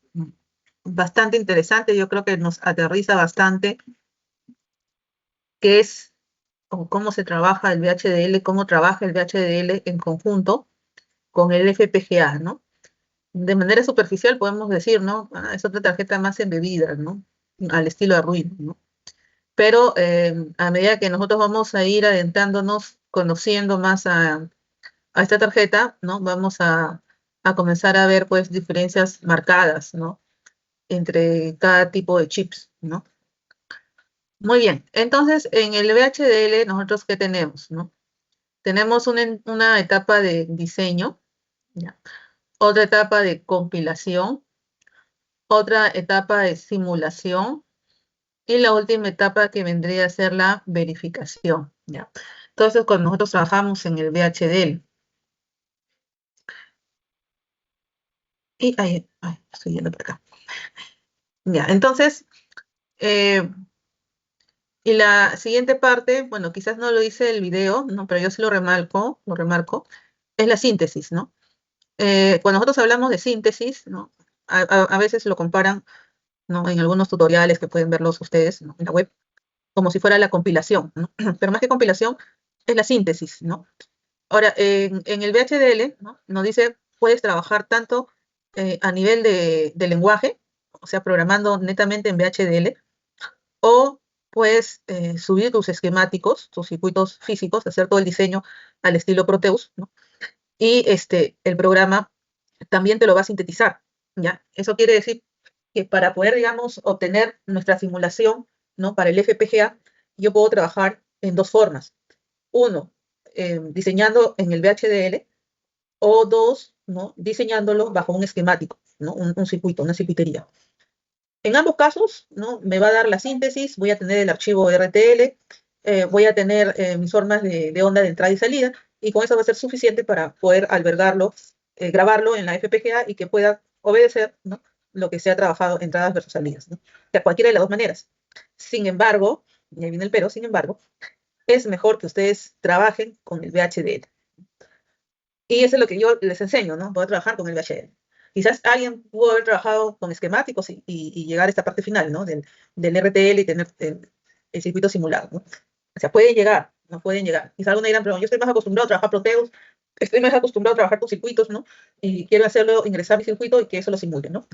bastante interesantes, yo creo que nos aterriza bastante qué es o cómo se trabaja el VHDL, cómo trabaja el VHDL en conjunto con el FPGA, ¿no? De manera superficial podemos decir, ¿no? Es otra tarjeta más embebida, ¿no? Al estilo Arduino, ¿no? Pero a medida que nosotros vamos a ir adentrándonos, conociendo más a esta tarjeta, ¿no? Vamos a comenzar a ver, pues, diferencias marcadas, ¿no? Entre cada tipo de chips, ¿no? Muy bien, entonces en el VHDL nosotros ¿qué tenemos, no? Tenemos una etapa de diseño, ¿ya? Otra etapa de compilación, otra etapa de simulación y la última etapa que vendría a ser la verificación, ¿ya? Entonces cuando nosotros trabajamos en el VHDL y estoy yendo por acá. Ya, entonces, y la siguiente parte, bueno, quizás no lo hice el video, ¿no? Pero yo sí lo remarco, es la síntesis, ¿no? Cuando nosotros hablamos de síntesis, ¿no? A veces lo comparan, ¿no? En algunos tutoriales que pueden verlos ustedes, ¿no? En la web, como si fuera la compilación, ¿no? Pero más que compilación, es la síntesis, ¿no? Ahora, en el VHDL, ¿no? Nos dice, puedes trabajar tanto a nivel de lenguaje, o sea, programando netamente en VHDL, o puedes subir tus esquemáticos, tus circuitos físicos, hacer todo el diseño al estilo Proteus, ¿no? Y el programa también te lo va a sintetizar, ¿ya? Eso quiere decir que para poder, digamos, obtener nuestra simulación, ¿no? Para el FPGA, yo puedo trabajar en dos formas. Uno, diseñando en el VHDL, o dos, ¿no? Diseñándolo bajo un esquemático. ¿no? Un circuito, una circuitería. En ambos casos, ¿no? Me va a dar la síntesis, voy a tener el archivo RTL, voy a tener mis formas de onda de entrada y salida, y con eso va a ser suficiente para poder albergarlo, grabarlo en la FPGA y que pueda obedecer, ¿no? Lo que se ha trabajado, entradas versus salidas, ¿no? De cualquiera de las dos maneras. Sin embargo, y ahí viene el pero, sin embargo, es mejor que ustedes trabajen con el VHDL. Y eso es lo que yo les enseño, ¿no? Poder trabajar con el VHDL. Quizás alguien pudo haber trabajado con esquemáticos y llegar a esta parte final, ¿no? Del RTL y tener el circuito simulado, ¿no? O sea, pueden llegar, no pueden llegar. Quizás algunos dirán, pero yo estoy más acostumbrado a trabajar Proteus, estoy más acostumbrado a trabajar con circuitos, ¿no? Y quiero hacerlo, ingresar mi circuito y que eso lo simule, ¿no?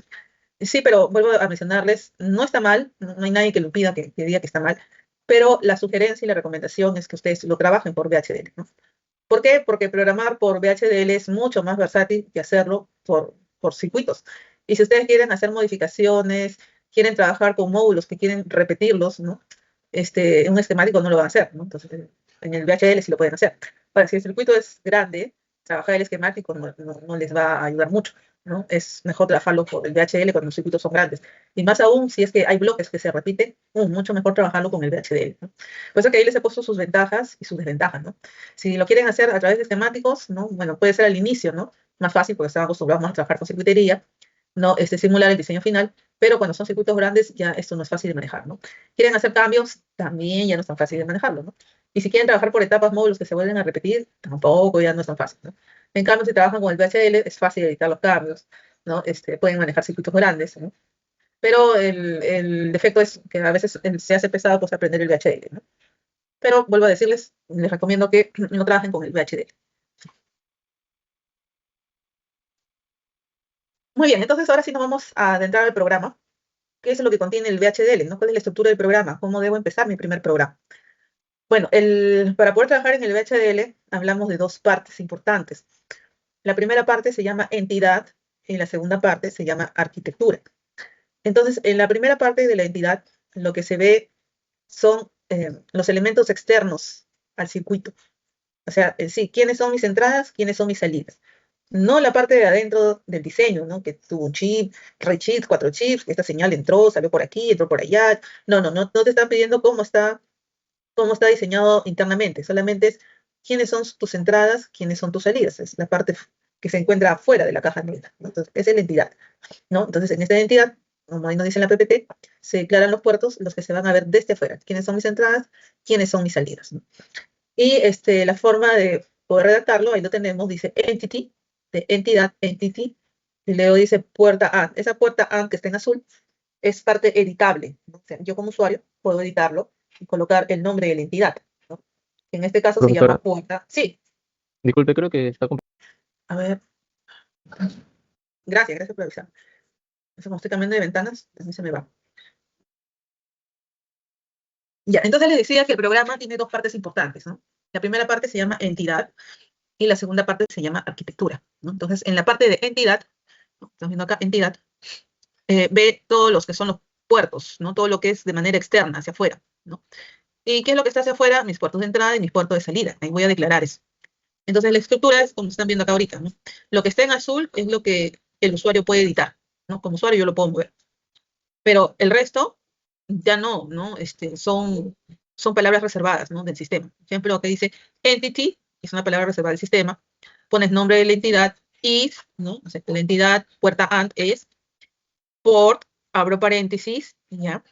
Sí, pero vuelvo a mencionarles, no está mal, no hay nadie que lo pida que diga que está mal, pero la sugerencia y la recomendación es que ustedes lo trabajen por VHDL, ¿no? ¿Por qué? Porque programar por VHDL es mucho más versátil que hacerlo por circuitos. Y si ustedes quieren hacer modificaciones, quieren trabajar con módulos que quieren repetirlos, ¿no? En un esquemático no lo van a hacer, ¿no? Entonces, en el VHDL sí lo pueden hacer. Ahora, si el circuito es grande, trabajar el esquemático no les va a ayudar mucho, ¿no? Es mejor trabajarlo por el VHDL cuando los circuitos son grandes. Y más aún, si es que hay bloques que se repiten, mucho mejor trabajarlo con el VHDL, ¿no? Por eso que ahí les he puesto sus ventajas y sus desventajas, ¿no? Si lo quieren hacer a través de esquemáticos, ¿no? Bueno, puede ser al inicio, ¿no? Más fácil porque están acostumbrados más a trabajar con circuitería, ¿no? Simular el diseño final, pero cuando son circuitos grandes ya esto no es fácil de manejar, ¿no? Quieren hacer cambios, también ya no es tan fácil de manejarlo, ¿no? Y si quieren trabajar por etapas, módulos que se vuelven a repetir, tampoco ya no es tan fácil, ¿no? En cambio, si trabajan con el VHL, es fácil editar los cambios, ¿no? Pueden manejar circuitos grandes, ¿no? Pero el defecto es que a veces se hace pesado pues aprender el VHL, ¿no? Pero vuelvo a decirles, les recomiendo que no trabajen con el VHDL. Muy bien, entonces ahora sí nos vamos a adentrar al programa. ¿Qué es lo que contiene el VHDL? ¿No? ¿Cuál es la estructura del programa? ¿Cómo debo empezar mi primer programa? Bueno, para poder trabajar en el VHDL hablamos de dos partes importantes. La primera parte se llama entidad y la segunda parte se llama arquitectura. Entonces, en la primera parte de la entidad, lo que se ve son los elementos externos al circuito. O sea, sí, quiénes son mis entradas, quiénes son mis salidas. No la parte de adentro del diseño, ¿no? Que tuvo un chip, tres chips, cuatro chips, que esta señal entró, salió por aquí, entró por allá. No te están pidiendo cómo está diseñado internamente. Solamente es quiénes son tus entradas, quiénes son tus salidas. Es la parte que se encuentra fuera de la caja negra, ¿no? Entonces, esa es la entidad, ¿no? Entonces, en esta entidad, como ahí nos dice en la PPT, se declaran los puertos, los que se van a ver desde afuera. ¿Quiénes son mis entradas? ¿Quiénes son mis salidas? ¿No? Y la forma de poder redactarlo, ahí lo tenemos, dice entity, de entidad, entity, y luego dice puerta AND. Esa puerta AND que está en azul es parte editable, ¿no? O sea, yo como usuario puedo editarlo y colocar el nombre de la entidad, ¿no? En este caso se llama Profesora, puerta. Sí, disculpe, creo que está a ver, gracias por avisar. Como estoy cambiando de ventanas, también se me va. Ya, entonces les decía que el programa tiene dos partes importantes, ¿no? La primera parte se llama entidad y la segunda parte se llama arquitectura, ¿no? Entonces, en la parte de entidad, ¿no? Estamos viendo acá entidad, ve todos los que son los puertos, ¿no? Todo lo que es de manera externa, hacia afuera, ¿no? ¿Y qué es lo que está hacia afuera? Mis puertos de entrada y mis puertos de salida. Ahí voy a declarar eso. Entonces, la estructura es como están viendo acá ahorita, ¿no? Lo que está en azul es lo que el usuario puede editar, ¿no? Como usuario yo lo puedo mover. Pero el resto ya no, ¿no? Son palabras reservadas, ¿no? Del sistema. Por ejemplo, que dice entity, es una palabra reservada del sistema. Pones nombre de la entidad, is, ¿no? O sea, la entidad, puerta AND es, port, abro paréntesis, ¿ya?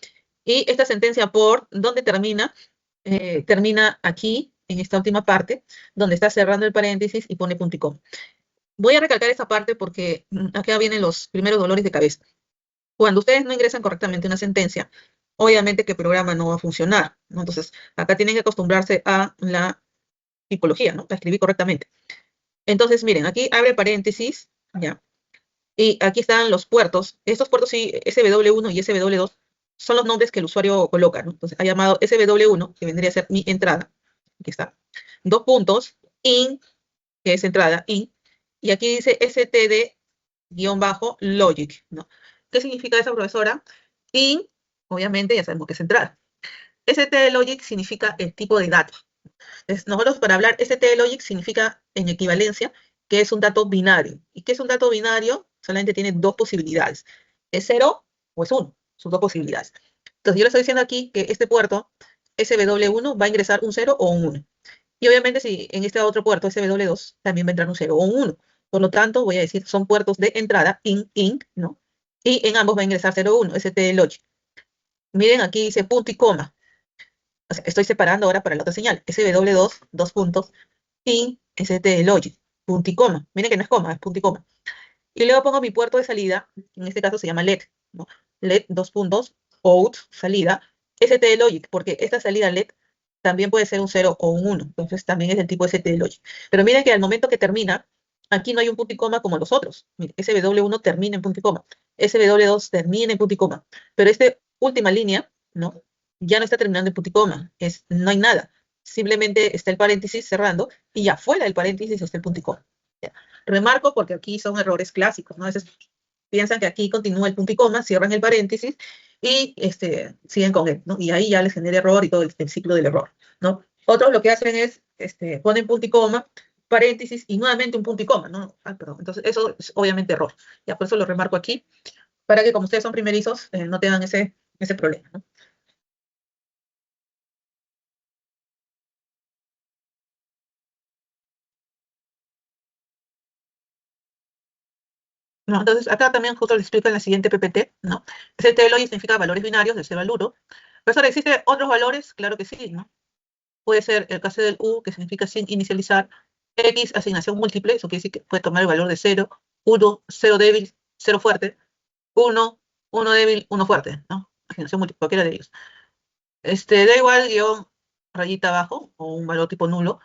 Y esta sentencia port, ¿dónde termina? Termina aquí, en esta última parte, donde está cerrando el paréntesis y pone punto y coma. Voy a recalcar esta parte porque acá vienen los primeros dolores de cabeza. Cuando ustedes no ingresan correctamente una sentencia, obviamente que el programa no va a funcionar, ¿no? Entonces, acá tienen que acostumbrarse a la tipología, ¿no? A escribir correctamente. Entonces, miren, aquí abre paréntesis, ¿ya? Y aquí están los puertos. Estos puertos, sí, SW1 y SW2, son los nombres que el usuario coloca, ¿no? Entonces, ha llamado SW1, que vendría a ser mi entrada. Aquí está. Dos puntos, in, que es entrada, in. Y aquí dice std-logic, ¿no? ¿Qué significa eso, profesora? In, obviamente, ya sabemos que es entrada. std-logic significa el tipo de dato. Entonces, nosotros para hablar std-logic significa en equivalencia que es un dato binario. ¿Y qué es un dato binario? O solamente tiene dos posibilidades. ¿Es 0 o es 1? Sus dos posibilidades. Entonces yo le estoy diciendo aquí que este puerto, SW1, va a ingresar un 0 o un 1. Y obviamente si en este otro puerto, SW2, también va a entrar un 0 o un 1. Por lo tanto, voy a decir, son puertos de entrada, in, ¿no? Y en ambos va a ingresar 0 o 1, ST logic. Miren, aquí dice punto y coma. O sea, estoy separando ahora para la otra señal. SW2, dos puntos, in, ST logic, punto y coma. Miren que no es coma, es punto y coma. Y luego pongo mi puerto de salida, en este caso se llama LED, ¿no? LED, dos puntos, out, salida, ST logic, porque esta salida LED también puede ser un 0 o un 1, entonces también es del tipo ST logic. Pero miren que al momento que termina, aquí no hay un punto y coma como los otros. Miren, SW1 termina en punto y coma, SW2 termina en punto y coma, pero esta última línea, ¿no? Ya no está terminando en punto y coma, no hay nada. Simplemente está el paréntesis cerrando y ya fuera del paréntesis está el punto y coma. ¿Ya? Remarco porque aquí son errores clásicos, ¿no? A veces piensan que aquí continúa el punto y coma, cierran el paréntesis y siguen con él, ¿no? Y ahí ya les genera error y todo el ciclo del error, ¿no? Otros lo que hacen es, ponen punto y coma, paréntesis y nuevamente un punto y coma, ¿no? Ah, perdón. Entonces eso es obviamente error. Ya por eso lo remarco aquí, para que como ustedes son primerizos, no tengan ese problema, ¿no? ¿No? Entonces, acá también justo les explico en la siguiente PPT, ¿no? Ese TLOI significa valores binarios del 0 al 1. Profesor, ¿existen otros valores? Claro que sí, ¿no? Puede ser el caso del U, que significa sin inicializar, X, asignación múltiple, eso quiere decir que puede tomar el valor de 0, 1, 0 débil, 0 fuerte, 1, 1 débil, 1 fuerte, ¿no? Asignación múltiple, cualquiera de ellos. Da igual, guión, rayita abajo, o un valor tipo nulo.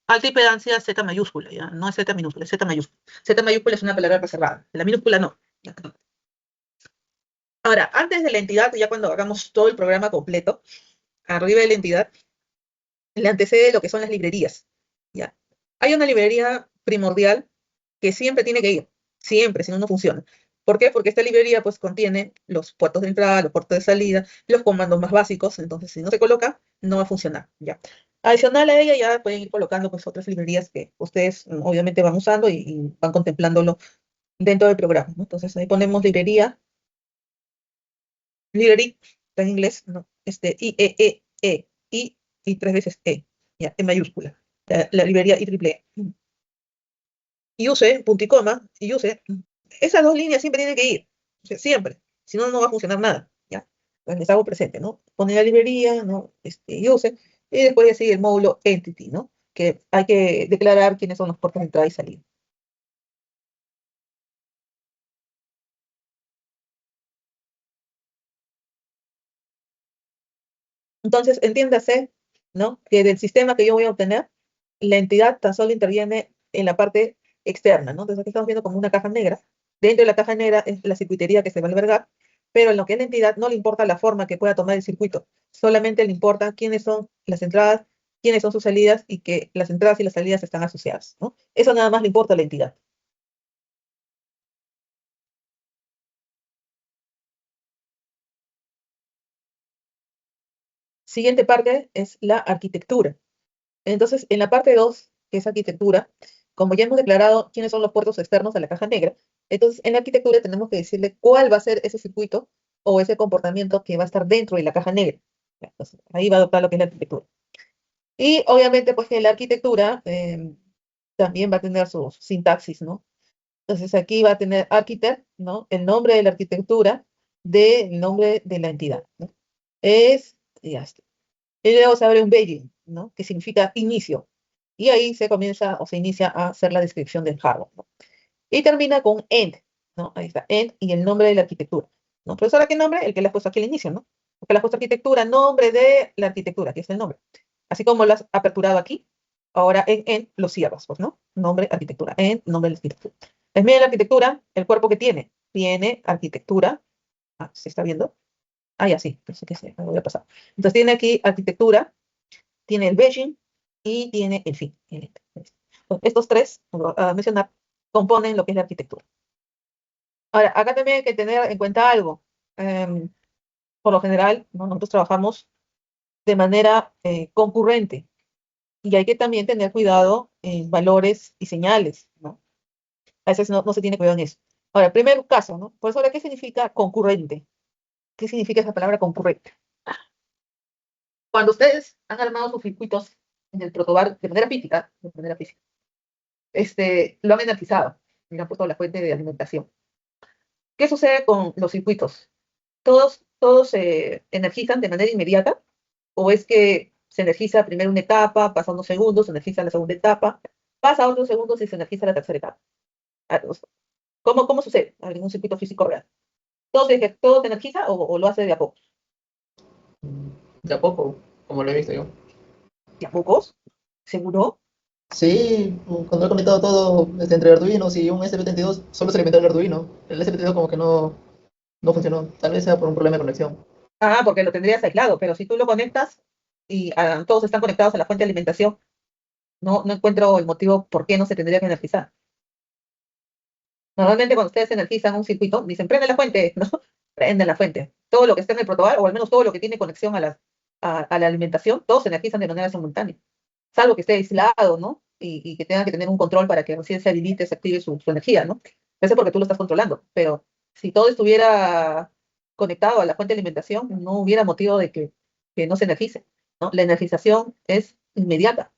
Alta impedancia Z mayúscula, ¿ya? No es Z minúscula, es Z mayúscula. Z mayúscula es una palabra reservada, la minúscula no. Ahora, antes de la entidad, ya cuando hagamos todo el programa completo, arriba de la entidad, le antecede lo que son las librerías, ¿ya? Hay una librería primordial que siempre tiene que ir, siempre, si no, no funciona. ¿Por qué? Porque esta librería, pues, contiene los puertos de entrada, los puertos de salida, los comandos más básicos, entonces, si no se coloca, no va a funcionar, ¿ya? Adicional a ella, ya pueden ir colocando, pues, otras librerías que ustedes, obviamente, van usando y van contemplándolo dentro del programa, ¿no? Entonces, ahí ponemos librería, library, está en inglés, ¿no? I tres veces ya, en mayúscula, la librería IEEE. Y use, punto y coma, y use. Esas dos líneas siempre tienen que ir, o sea, siempre, si no, no va a funcionar nada, ¿ya? Entonces les hago presente, ¿no? Pone la librería, ¿no? Y use, y después ya sigue el módulo entity, ¿no? Que hay que declarar quiénes son los puertos de entrada y salida. Entonces, entiéndase, ¿no? Que del sistema que yo voy a obtener, la entidad tan solo interviene en la parte externa, ¿no? Entonces, aquí estamos viendo como una caja negra. Dentro de la caja negra es la circuitería que se va a albergar, pero en lo que es la entidad no le importa la forma que pueda tomar el circuito, solamente le importa quiénes son las entradas, quiénes son sus salidas y que las entradas y las salidas están asociadas, ¿no? Eso nada más le importa a la entidad. Siguiente parte es la arquitectura. Entonces, en la parte 2, que es arquitectura, como ya hemos declarado quiénes son los puertos externos a la caja negra, entonces en la arquitectura tenemos que decirle cuál va a ser ese circuito o ese comportamiento que va a estar dentro de la caja negra. Entonces, ahí va a adoptar lo que es la arquitectura. Y obviamente, pues que la arquitectura también va a tener su sintaxis, ¿no? Entonces aquí va a tener architect, ¿no? El nombre de la arquitectura del nombre de la entidad, ¿no? Ya está. Y luego se abre un beginning, ¿no? Que significa inicio. Y ahí se comienza o se inicia a hacer la descripción del hardware, ¿no? Y termina con end, ¿no? Ahí está, end y el nombre de la arquitectura, ¿no? Profesora, ¿qué nombre? El que le has puesto aquí al inicio, ¿no? Porque le has puesto arquitectura, nombre de la arquitectura, aquí está el nombre. Así como lo has aperturado aquí, ahora en end lo cierras, pues, ¿no? Nombre, arquitectura, end, nombre de la arquitectura. Es mira la arquitectura, el cuerpo que tiene arquitectura, ¿se está viendo? Ah, ya sí, pensé que sí, me voy a pasar. Entonces tiene aquí arquitectura, tiene el beijing y tiene el fin. Estos tres, a mencionar, componen lo que es la arquitectura. Ahora, acá también hay que tener en cuenta algo. Em, por lo general, ¿no? Nosotros trabajamos de manera concurrente y hay que también tener cuidado en valores y señales, ¿no? A veces no se tiene cuidado en eso. Ahora, primer caso, ¿no? Pues ahora, ¿qué significa concurrente? ¿Qué significa esa palabra concurrente? Cuando ustedes han armado sus circuitos en el protobar de manera física, lo han energizado y le han puesto la fuente de alimentación. ¿Qué sucede con los circuitos? ¿Todos se energizan de manera inmediata? ¿O es que se energiza primero una etapa, pasa unos segundos, se energiza la segunda etapa, pasa otros segundos y se energiza la tercera etapa? ¿Cómo sucede en un circuito físico real? ¿Todo se energiza o lo hace de a poco? De a poco, como lo he visto yo. ¿De a pocos? ¿Seguro? Sí, cuando he conectado todo entre Arduinos y un SP32, solo se alimentó el Arduino. El SP32 como que no funcionó. Tal vez sea por un problema de conexión. Ah, porque lo tendrías aislado, pero si tú lo conectas y todos están conectados a la fuente de alimentación, no encuentro el motivo por qué no se tendría que energizar. Normalmente cuando ustedes energizan un circuito, dicen, prende la fuente, ¿no? Prende la fuente. Todo lo que está en el protocolo, o al menos todo lo que tiene conexión a la alimentación, todos se energizan de manera simultánea. Salvo que esté aislado, ¿no? Y que tenga que tener un control para que recién se habilite, se active su energía, ¿no? Eso es porque tú lo estás controlando. Pero si todo estuviera conectado a la fuente de alimentación, no hubiera motivo de que no se energice, ¿no? La energización es inmediata.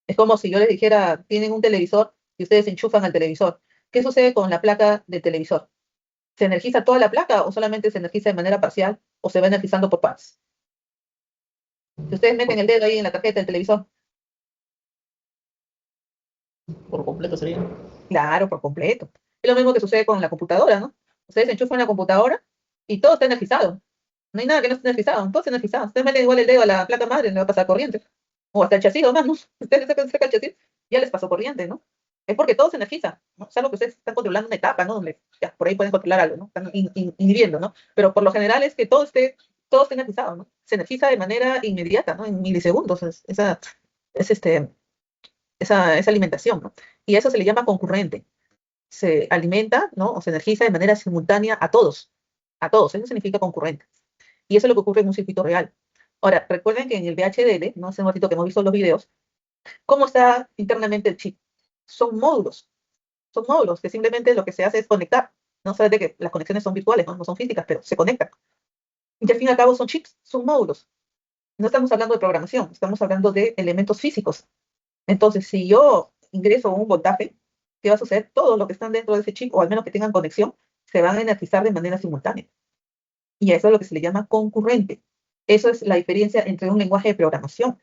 Es como si yo les dijera, tienen un televisor y ustedes enchufan al televisor. ¿Qué sucede con la placa del televisor? ¿Se energiza toda la placa o solamente se energiza de manera parcial o se va energizando por partes? Si ustedes meten el dedo ahí en la tarjeta del televisor, Por completo sería. claro, por completo. Es lo mismo que sucede con la computadora, ¿no? Ustedes enchufan la computadora y todo está energizado. No hay nada que no esté energizado, todo está energizado. Ustedes meten igual el dedo a la placa madre, le va a pasar corriente. O hasta el chasis, o más, ¿no? Ustedes sacan el chasis, ya les pasó corriente, ¿no? Es porque todo se energiza, ¿no? Salvo que ustedes están controlando una etapa, ¿no? Donde ya, por ahí pueden controlar algo, ¿no? Están inhibiendo, ¿no? Pero por lo general es que todo esté energizado, ¿no? Se energiza de manera inmediata, ¿no? En milisegundos, es esa alimentación, ¿no? Y eso se le llama concurrente. Se alimenta, ¿no? O se energiza de manera simultánea a todos, eso significa concurrente. Y eso es lo que ocurre en un circuito real. Ahora, recuerden que en el VHDL, no hace un ratito que hemos visto los videos, ¿cómo está internamente el chip? Son módulos, son módulos que simplemente lo que se hace es conectar. No sabes de que las conexiones son virtuales, ¿no? No son físicas, pero se conectan. Y al fin y al cabo son chips, son módulos. No estamos hablando de programación, estamos hablando de elementos físicos. Entonces, si yo ingreso un voltaje, ¿qué va a suceder? Todo lo que están dentro de ese chip, o al menos que tengan conexión, se van a energizar de manera simultánea. Y eso es lo que se le llama concurrente. Eso es la diferencia entre un lenguaje de programación.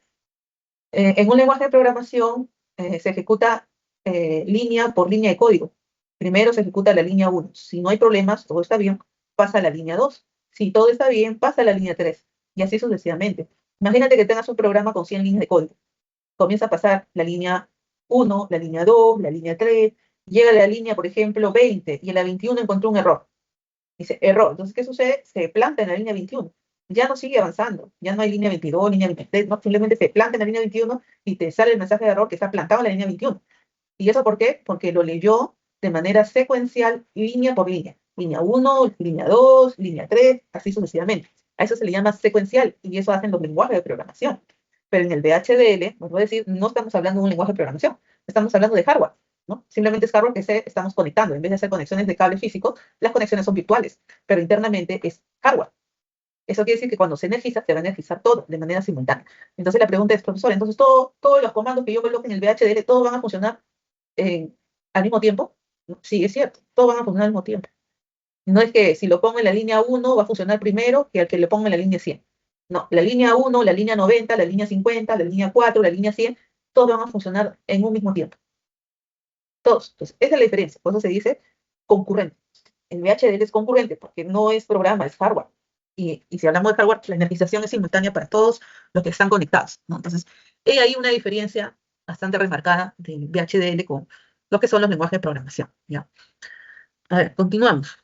En un lenguaje de programación se ejecuta línea por línea de código. Primero se ejecuta la línea 1. Si no hay problemas, todo está bien, pasa a la línea 2. Si todo está bien, pasa a la línea 3. Y así sucesivamente. Imagínate que tengas un programa con 100 líneas de código. Comienza a pasar la línea 1, la línea 2, la línea 3, llega a la línea, por ejemplo, 20, y en la 21 encontró un error. Dice, error. Entonces, ¿qué sucede? Se planta en la línea 21. Ya no sigue avanzando. Ya no hay línea 22, línea 23, no, simplemente se planta en la línea 21 y te sale el mensaje de error que está plantado en la línea 21. ¿Y eso por qué? Porque lo leyó de manera secuencial, línea por línea. Línea 1, línea 2, línea 3, así sucesivamente. A eso se le llama secuencial y eso hacen los lenguajes de programación. Pero en el DHDL, vuelvo a decir, no estamos hablando de un lenguaje de programación, estamos hablando de hardware, ¿no? Simplemente es hardware que estamos conectando. En vez de hacer conexiones de cable físico, las conexiones son virtuales, pero internamente es hardware. Eso quiere decir que cuando se energiza, se va a energizar todo de manera simultánea. Entonces la pregunta es, profesor, entonces todos los comandos que yo coloque en el VHDL, ¿todos van a funcionar eh, al mismo tiempo? ¿No? Sí, es cierto, todos van a funcionar al mismo tiempo. No es que si lo pongo en la línea 1 va a funcionar primero que al que lo ponga en la línea 100. No, la línea 1, la línea 90, la línea 50, la línea 4, la línea 100, todos van a funcionar en un mismo tiempo. Todos. Entonces, esa es la diferencia. Por eso se dice concurrente. El VHDL es concurrente porque no es programa, es hardware. Y si hablamos de hardware, la energización es simultánea para todos los que están conectados, ¿no? Entonces, hay ahí una diferencia bastante remarcada del VHDL con lo que son los lenguajes de programación, ¿ya? A ver, continuamos.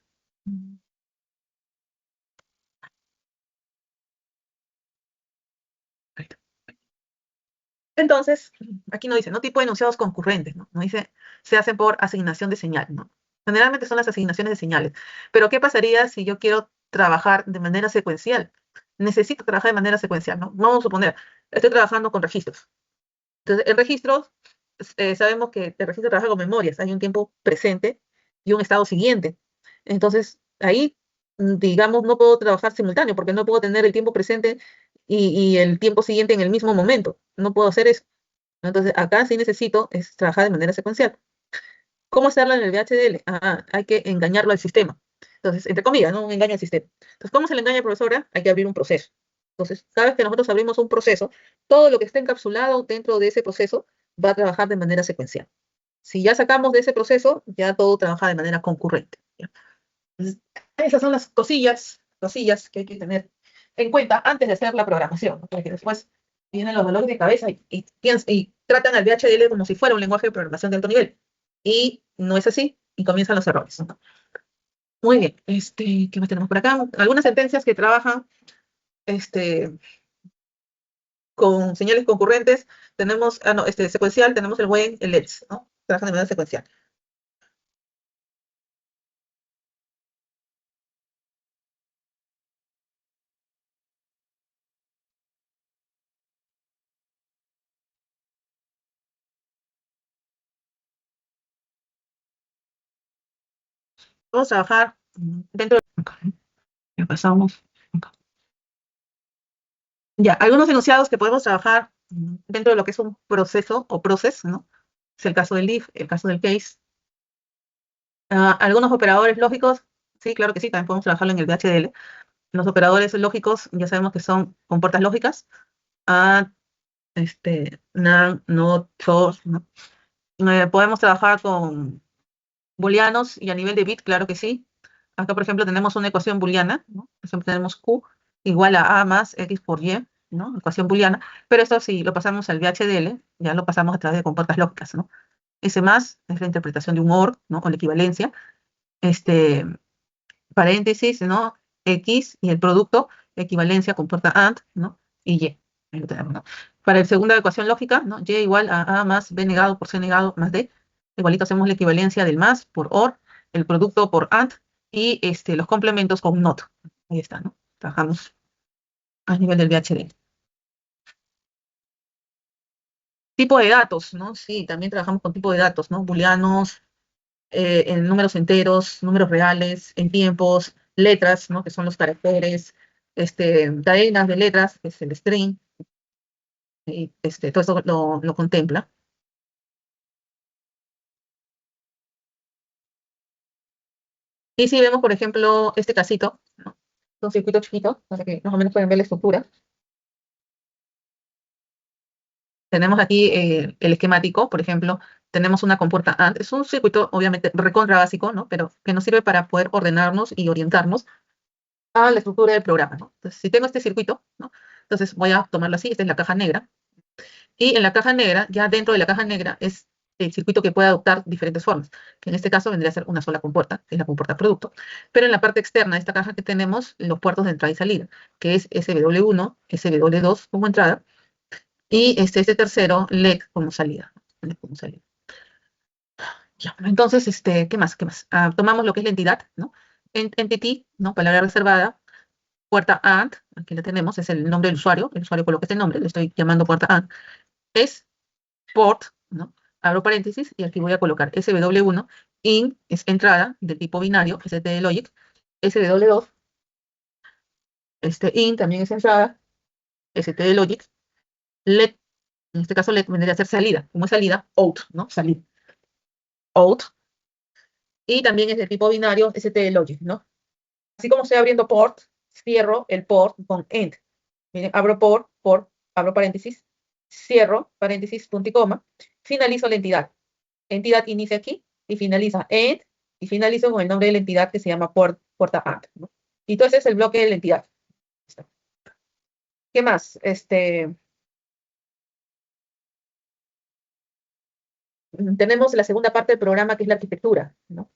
Entonces, aquí no dice, ¿no? Tipo de enunciados concurrentes, ¿no? No dice, se hacen por asignación de señal, ¿no? Generalmente son las asignaciones de señales. Pero, ¿qué pasaría si yo quiero trabajar de manera secuencial? Necesito trabajar de manera secuencial, ¿no? Vamos a suponer, estoy trabajando con registros. Entonces, en registros, sabemos que el registro trabaja con memorias. Hay un tiempo presente y un estado siguiente. Entonces, ahí, digamos, no puedo trabajar simultáneo porque no puedo tener el tiempo presente y el tiempo siguiente en el mismo momento. No puedo hacer eso. Entonces, acá sí necesito es trabajar de manera secuencial. ¿Cómo hacerlo en el VHDL? Hay que engañarlo al sistema. Entonces, entre comillas, ¿no? Un engaño al sistema. Entonces, ¿cómo se le engaña, profesora? Hay que abrir un proceso. Entonces, cada vez que nosotros abrimos un proceso, todo lo que está encapsulado dentro de ese proceso va a trabajar de manera secuencial. Si ya sacamos de ese proceso, ya todo trabaja de manera concurrente. ¿Ya? Entonces, esas son las cosillas que hay que tener en cuenta antes de hacer la programación, ¿no? Porque después vienen los dolores de cabeza y tratan al VHDL como si fuera un lenguaje de programación de alto nivel. Y no es así, y comienzan los errores, ¿no? Muy bien, ¿qué más tenemos por acá? Algunas sentencias que trabajan con señales concurrentes. Tenemos, secuencial, tenemos el when, el else, ¿no? Trabajan de manera secuencial. Vamos a trabajar dentro de... Ya pasamos. Ya, algunos enunciados que podemos trabajar dentro de lo que es un proceso o process, ¿no? Es el caso del if, el caso del case. Algunos operadores lógicos, sí, claro que sí, también podemos trabajarlo en el VHDL. Los operadores lógicos ya sabemos que son compuertas lógicas. AND, NAND, NOT, FOR, ¿no? Podemos trabajar con booleanos y a nivel de bit, claro que sí. Acá, por ejemplo, tenemos una ecuación booleana, ¿no? Por ejemplo, tenemos Q igual a A más X por Y, ¿no? Ecuación booleana. Pero esto si lo pasamos al VHDL, ya lo pasamos a través de compuertas lógicas, ¿no? S más es la interpretación de un OR, ¿no? O la equivalencia. Paréntesis, ¿no? X y el producto, equivalencia, compuerta AND, ¿no? Y Y. Ahí lo tenemos, ¿no? Para la segunda ecuación lógica, ¿no? Y igual a A más B negado por C negado más D. Igualito hacemos la equivalencia del más por OR, el producto por AND y los complementos con NOT. Ahí está, ¿no? Trabajamos a nivel del VHD. Tipo de datos, ¿no? Sí, también trabajamos con tipo de datos, ¿no? Booleanos, en números enteros, números reales, en tiempos, letras, ¿no? Que son los caracteres, cadenas de letras, que es el string, y todo eso lo contempla. Y si vemos, por ejemplo, este casito, ¿no? Un circuito chiquito, para que más o menos pueden ver la estructura. Tenemos aquí el esquemático, por ejemplo, tenemos una compuerta AND. Es un circuito, obviamente, recontra básico, ¿no? Pero que nos sirve para poder ordenarnos y orientarnos a la estructura del programa, ¿no? Entonces, si tengo este circuito, ¿no? Entonces voy a tomarlo así, esta es la caja negra. Y en la caja negra, ya dentro de la caja negra, es el circuito que puede adoptar diferentes formas, que en este caso vendría a ser una sola compuerta, que es la compuerta producto. Pero en la parte externa de esta caja que tenemos los puertos de entrada y salida, que es SW1, SW2 como entrada, y este tercero, LED como salida. LED como salida. Ya, entonces, ¿qué más? ¿Qué más? Tomamos lo que es la entidad, ¿no? Entity, ¿no? Palabra reservada. Puerta AND, aquí la tenemos, es el nombre del usuario. El usuario coloca este nombre, le estoy llamando puerta AND. Es port, ¿no? Abro paréntesis y aquí voy a colocar SW1. In es entrada del tipo binario, STLogic. SW2, in también es entrada, STLogic. Let, en este caso let vendría a ser salida. Como es salida, out, ¿no? Salida. Out. Y también es de tipo binario, STLogic, ¿no? Así como estoy abriendo port, cierro el port con end. Miren, abro port, abro paréntesis, cierro, paréntesis, punto y coma, finalizo la entidad. Entidad inicia aquí y finaliza end, y finalizo con el nombre de la entidad que se llama puerta AND, ¿no? Y entonces es el bloque de la entidad. ¿Qué más? Tenemos la segunda parte del programa que es la arquitectura, ¿no?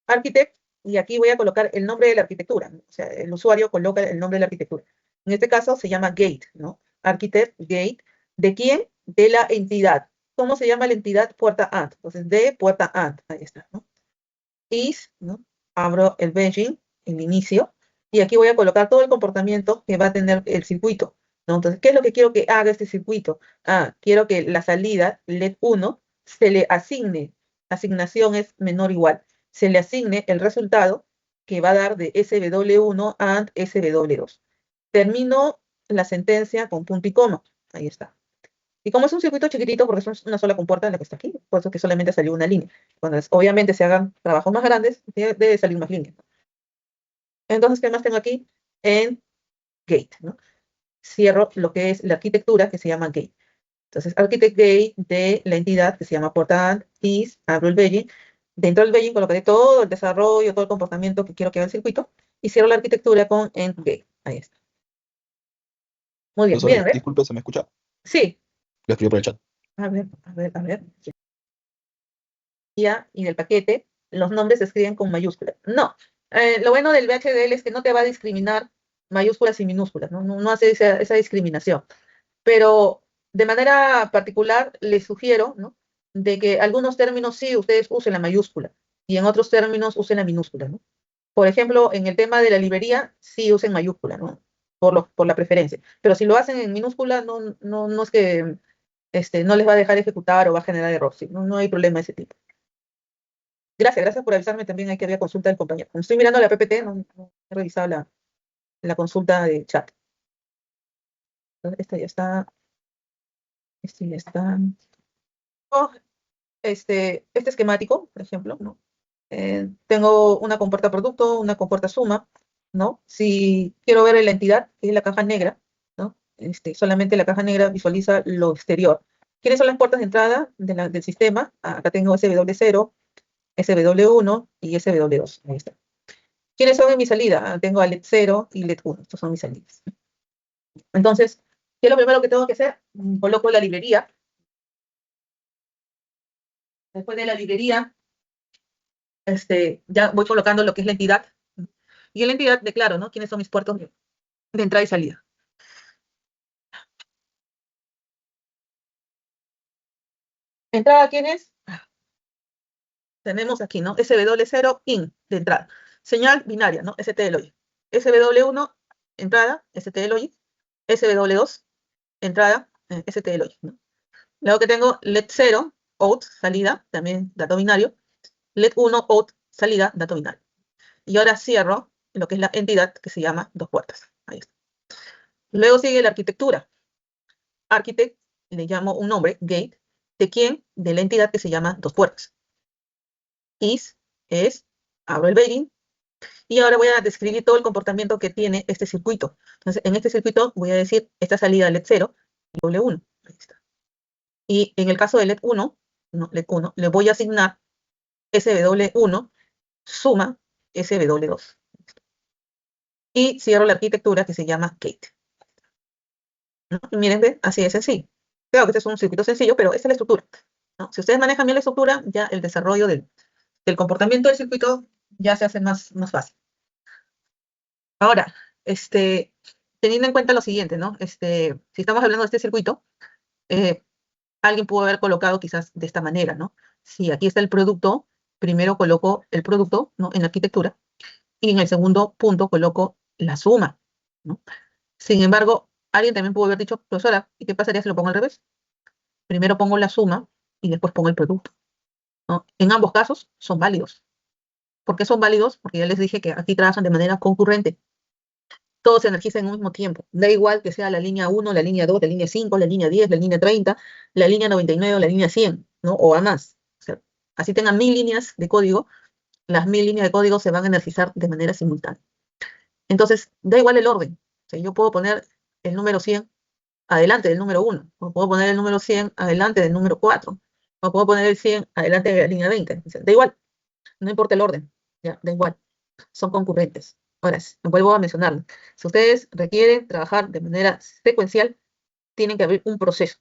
Architect, y aquí voy a colocar el nombre de la arquitectura, ¿no? O sea, el usuario coloca el nombre de la arquitectura. En este caso se llama gate, ¿no? Architect, gate. ¿De quién? De la entidad. ¿Cómo se llama la entidad? Puerta AND. Entonces, de puerta AND. Ahí está, ¿no? Is, ¿no? Abro el benching, el inicio, y aquí voy a colocar todo el comportamiento que va a tener el circuito, ¿no? Entonces, ¿qué es lo que quiero que haga este circuito? Quiero que la salida LED 1 se le asigne asignación es menor o igual, se le asigne el resultado que va a dar de SW1 and SW2. Termino la sentencia con punto y coma. Ahí está. Y como es un circuito chiquitito, porque es una sola compuerta la que está aquí, por eso que solamente salió una línea. Cuando obviamente se hagan trabajos más grandes, debe salir más líneas. Entonces, ¿qué más tengo aquí? En gate, ¿no? Cierro lo que es la arquitectura que se llama gate. Entonces, architect gate de la entidad que se llama portal is, abro el beijing. Dentro del beijing colocaré todo el desarrollo, todo el comportamiento que quiero que haga el circuito y cierro la arquitectura con end gate. Ahí está. Muy bien, Profesora, bien, ¿ves? disculpe, ¿se me escucha? Sí. Lo escribo por el chat. A ver. Y del paquete, los nombres se escriben con mayúsculas. No, lo bueno del VHDL es que no te va a discriminar mayúsculas y minúsculas, no hace esa discriminación. Pero de manera particular les sugiero, ¿no?, de que algunos términos sí ustedes usen la mayúscula y en otros términos usen la minúscula, ¿no? Por ejemplo, en el tema de la librería sí usen mayúscula, ¿no? Por la preferencia. Pero si lo hacen en minúscula, no es que no les va a dejar ejecutar o va a generar error, ¿sí? No hay problema de ese tipo. Gracias por avisarme también ahí que había consulta del compañero. Como estoy mirando la PPT, no he revisado la consulta de chat. Este ya está. Este ya está. Oh, este esquemático, por ejemplo, ¿no? Tengo una compuerta producto, una compuerta suma, ¿no? Si quiero ver la entidad, que es la caja negra, ¿no? Solamente la caja negra visualiza lo exterior. ¿Quiénes son las puertas de entrada del sistema? Acá tengo SW0, SW1 y SW2. Ahí está. ¿Quiénes son en mi salida? Tengo a LED0 y LED1. Estos son mis salidas. Entonces, ¿qué es lo primero que tengo que hacer? Coloco la librería. Después de la librería, ya voy colocando lo que es la entidad. Y en la entidad declaro, ¿no?, quiénes son mis puertos de entrada y salida. ¿Entrada quién es? Tenemos aquí, ¿no? SW0 in, de entrada. Señal binaria, ¿no? STLogic. SW1, entrada, STLogic. SW2, entrada, STLogic, ¿no? Luego que tengo LED0, out, salida, también dato binario. LED1, out, salida, dato binario. Y ahora cierro lo que es la entidad que se llama dos puertas. Ahí está. Luego sigue la arquitectura. Architect, le llamo un nombre, gate. ¿De quién? De la entidad que se llama dos puertas. Is, es, abro el beijing. Y ahora voy a describir todo el comportamiento que tiene este circuito. Entonces, en este circuito voy a decir esta salida LED0 y W1. Ahí está. Y en el caso de LED1, le voy a asignar SW1 suma SW2. Y cierro la arquitectura que se llama gate. ¿No? Y miren, ¿ven? Así de sencillo. Claro que este es un circuito sencillo, pero esta es la estructura, ¿no? Si ustedes manejan bien la estructura, ya el desarrollo del comportamiento del circuito ya se hace más fácil. Ahora, teniendo en cuenta lo siguiente, ¿no? Si estamos hablando de este circuito, alguien pudo haber colocado quizás de esta manera, ¿no? Si aquí está el producto, primero coloco el producto, ¿no?, en la arquitectura, y en el segundo punto coloco la suma, ¿no? Sin embargo, alguien también pudo haber dicho, profesora, ¿y qué pasaría si lo pongo al revés? Primero pongo la suma y después pongo el producto, ¿no? En ambos casos son válidos. ¿Por qué son válidos? Porque ya les dije que aquí trabajan de manera concurrente. Todo se energiza en un mismo tiempo. Da igual que sea la línea 1, la línea 2, la línea 5, la línea 10, la línea 30, la línea 99 o la línea 100, ¿no? O a más. O sea, así tengan 1000 líneas de código, las 1000 líneas de código se van a energizar de manera simultánea. Entonces, da igual el orden. O sea, yo puedo poner el número 100 adelante del número 1, o puedo poner el número 100 adelante del número 4, o puedo poner el 100 adelante de la línea 20. O sea, da igual, no importa el orden, ya, da igual, son concurrentes. Ahora, vuelvo a mencionarlo. Si ustedes requieren trabajar de manera secuencial, tienen que abrir un proceso.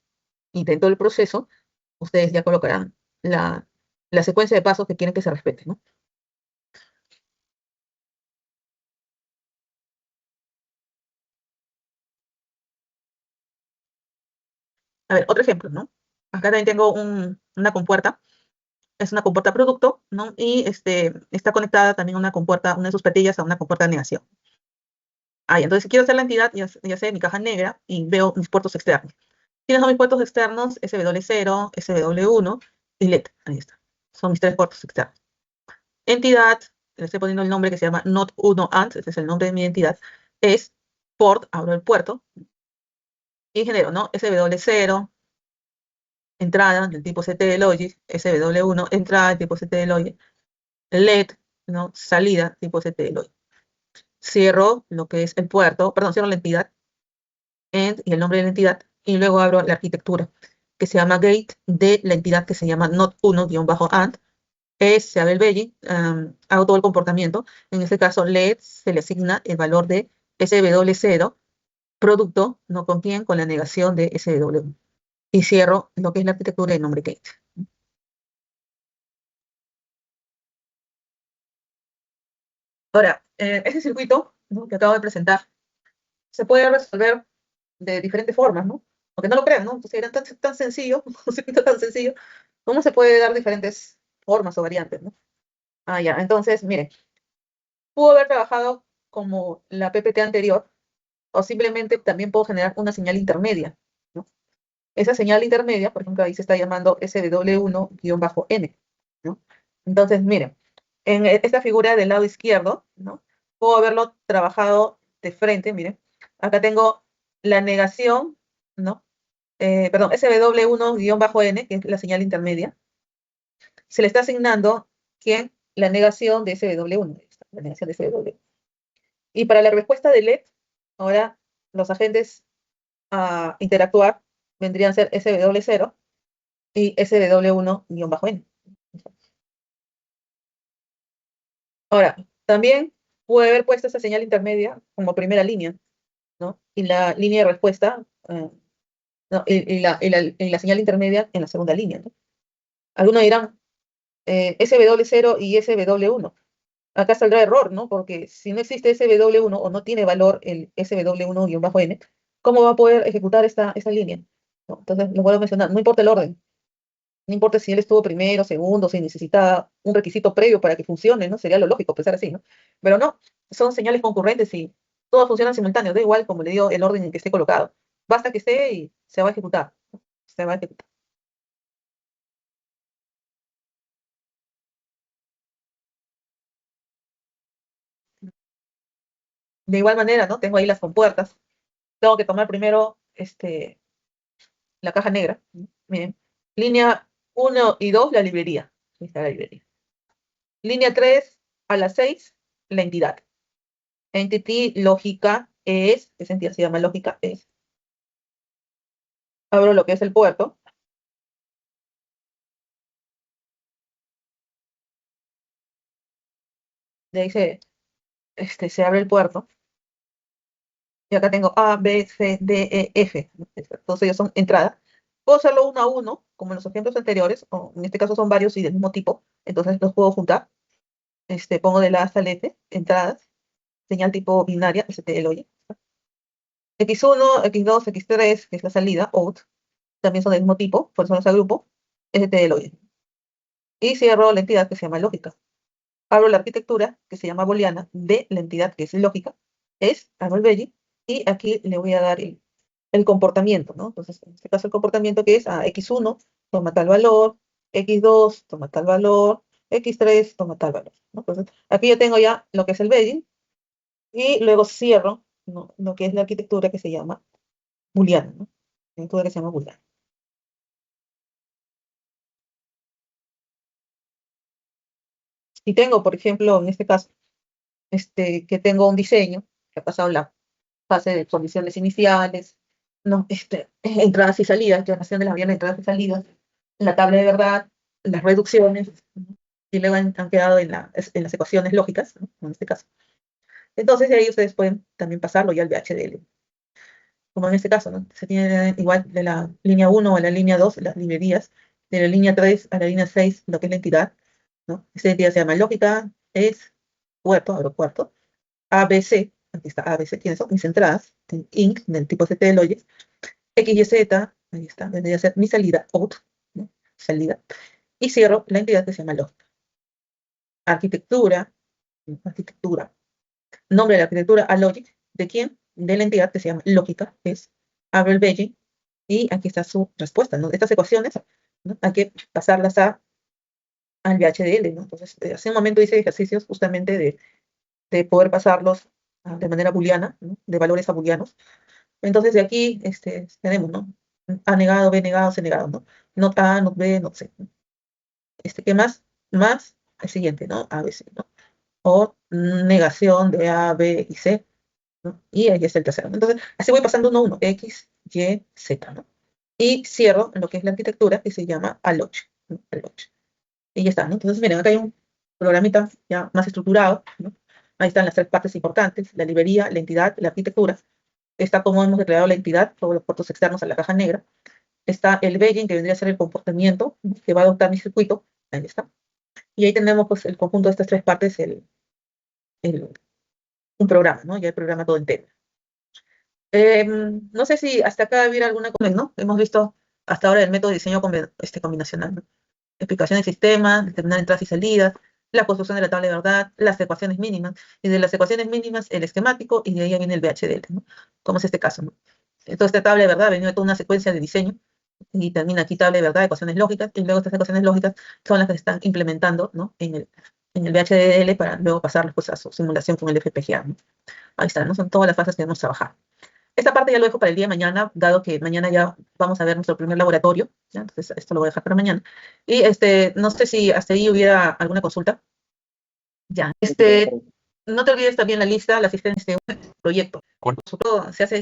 Y dentro del proceso, ustedes ya colocarán la secuencia de pasos que quieren que se respete, ¿no? A ver, otro ejemplo, ¿no? Acá también tengo una compuerta. Es una compuerta producto, ¿no? Y está conectada también una compuerta, una de sus patillas a una compuerta de negación. Entonces si quiero hacer la entidad, ya sé, mi caja negra, y veo mis puertos externos. ¿Quiénes son mis puertos externos? SW0, SW1 y LED. Ahí está. Son mis 3 puertos externos. Entidad, le estoy poniendo el nombre que se llama NOT1 AND, ese es el nombre de mi entidad, es port, abro el puerto, y genero, ¿no? SW0, entrada del tipo CT Logic, SW1, entrada del tipo CT Logic, LED, ¿no? Salida tipo CT Logic. Cierro lo que es el puerto, perdón, cierro la entidad, end y el nombre de la entidad, y luego abro la arquitectura, que se llama gate de la entidad que se llama NOT1-AND, se abre el Belly, hago todo el comportamiento. En este caso, LED se le asigna el valor de SW0, producto, ¿no? ¿Con quién? Con la negación de SW1. Y cierro lo que es la arquitectura de nombre gate. Ahora, ese circuito, ¿no? Que acabo de presentar se puede resolver de diferentes formas, ¿no? Aunque no lo crean, ¿no? Entonces era tan sencillo, un circuito tan sencillo, ¿cómo se puede dar diferentes formas o variantes, ¿no? Ah, ya, entonces, miren, pudo haber trabajado como la PPT anterior, o simplemente también puedo generar una señal intermedia, ¿no? Esa señal intermedia, por ejemplo, ahí se está llamando SW1-N, ¿no? Entonces, miren, en esta figura del lado izquierdo, ¿no? Puedo haberlo trabajado de frente, miren. Acá tengo la negación, ¿no? Perdón, SW1-N, que es la señal intermedia. Se le está asignando, ¿quién? La negación de SW1, la negación de SW1. Y para la respuesta de LED, ahora los agentes a interactuar vendrían a ser SW0 y SW1-N. Ahora, también puede haber puesto esa señal intermedia como primera línea, ¿no? Y la línea de respuesta, no, y la señal intermedia en la segunda línea, ¿no? Algunos dirán SW0 y SW1. Acá saldrá error, ¿no? Porque si no existe SW1 o no tiene valor el SW1-N, ¿cómo va a poder ejecutar esta línea? ¿No? Entonces, lo vuelvo a mencionar, no importa el orden. No importa si él estuvo primero, segundo, si necesita un requisito previo para que funcione, ¿no? Sería lo lógico pensar así, ¿no? Pero no, son señales concurrentes y todas funcionan simultáneos, da igual como le digo el orden en que esté colocado. Basta que esté y se va a ejecutar, ¿no? Se va a ejecutar. De igual manera, ¿no? Tengo ahí las compuertas. Tengo que tomar primero la caja negra, ¿no? Miren, línea 1 y 2, la librería. Ahí está la librería. Línea 3 a la 6, la entidad. Entity lógica esa entidad se llama lógica es. Abro lo que es el puerto. De ahí se abre el puerto. Y acá tengo A, B, C, D, E, F. Todos ellos son entradas. Puedo hacerlo uno a uno, como en los ejemplos anteriores, o en este caso son varios y del mismo tipo. Entonces los puedo juntar. Pongo de la A hasta el F, entradas, señal tipo binaria, STL, X1, X2, X3, que es la salida, out, también son del mismo tipo, por eso los agrupo, STL. Y cierro la entidad que se llama lógica. Abro la arquitectura que se llama booleana de la entidad que es lógica, abro el belly, y aquí le voy a dar el comportamiento, ¿no? Entonces, en este caso el comportamiento que es X1 toma tal valor, X2 toma tal valor, X3 toma tal valor, ¿no? Entonces, aquí yo tengo ya lo que es el belly, y luego cierro, ¿no? Lo que es la arquitectura que se llama booleana, ¿no? La arquitectura que se llama booleana. Si tengo, por ejemplo, en este caso, que tengo un diseño que ha pasado la fase de condiciones iniciales, ¿no? Entradas y salidas, generación de las variables de entradas y salidas, la tabla de verdad, las reducciones, ¿no? Y luego han quedado en las ecuaciones lógicas, ¿no? En este caso. Entonces, de ahí ustedes pueden también pasarlo ya al VHDL. Como en este caso, ¿no? Se tiene igual de la línea 1 a la línea 2, las librerías, de la línea 3 a la línea 6, lo que es la entidad, ¿no? Esta entidad se llama lógica, es puerto, aeropuerto, ABC, aquí está ABC, tiene eso, mis entradas, INC, del tipo CT de Logic, X, Y, Z, ahí está, vendría a ser mi salida, out, ¿no? Salida, y cierro la entidad que se llama lógica. Arquitectura, nombre de la arquitectura a logic, ¿de quién? De la entidad que se llama lógica, es, abro el Belly, y aquí está su respuesta, ¿no? Estas ecuaciones, ¿no? Hay que pasarlas a al VHDL, ¿no? Entonces, hace un momento hice ejercicios justamente de poder pasarlos de manera booleana, ¿no? De valores a booleanos. Entonces, de aquí tenemos, ¿no? A negado, B negado, C negado, ¿no? Not A, not B, not C. ¿Qué más? Más el siguiente, ¿no? A, B, C, ¿no? O negación de A, B y C, ¿no? Y ahí está el tercero. Entonces, así voy pasando uno a uno, X, Y, Z, ¿no? Y cierro en lo que es la arquitectura que se llama alloc, ¿no? Alloc. Y ya está, ¿no? Entonces, miren, acá hay un programita ya más estructurado, ¿no? Ahí están las tres partes importantes, la librería, la entidad, la arquitectura. Está cómo hemos declarado la entidad, todos los puertos externos a la caja negra. Está el Baying, que vendría a ser el comportamiento, ¿no? Que va a adoptar mi circuito. Ahí está. Y ahí tenemos pues, el conjunto de estas tres partes, un programa, ¿no? Ya el programa todo entero. No sé si hasta acá hubiera alguna cosa, ¿no? Hemos visto hasta ahora el método de diseño combinacional, ¿no? Explicación del sistema, determinar entradas y salidas, la construcción de la tabla de verdad, las ecuaciones mínimas, y de las ecuaciones mínimas el esquemático, y de ahí ya viene el VHDL, ¿no? Como es este caso, ¿no? Entonces, esta tabla de verdad viene de toda una secuencia de diseño, y termina aquí tabla de verdad, ecuaciones lógicas, y luego estas ecuaciones lógicas son las que se están implementando, ¿no? En el VHDL para luego pasarlas pues, a su simulación con el FPGA, ¿no? Ahí está, ¿no? Son todas las fases que debemos trabajar. Esta parte ya lo dejo para el día de mañana, dado que mañana ya vamos a ver nuestro primer laboratorio, ¿ya? Entonces esto lo voy a dejar para mañana. Y no sé si hasta ahí hubiera alguna consulta. Ya, no te olvides también la lista, la asistencia de un proyecto. ¿Cuánto? Sobre todo se hace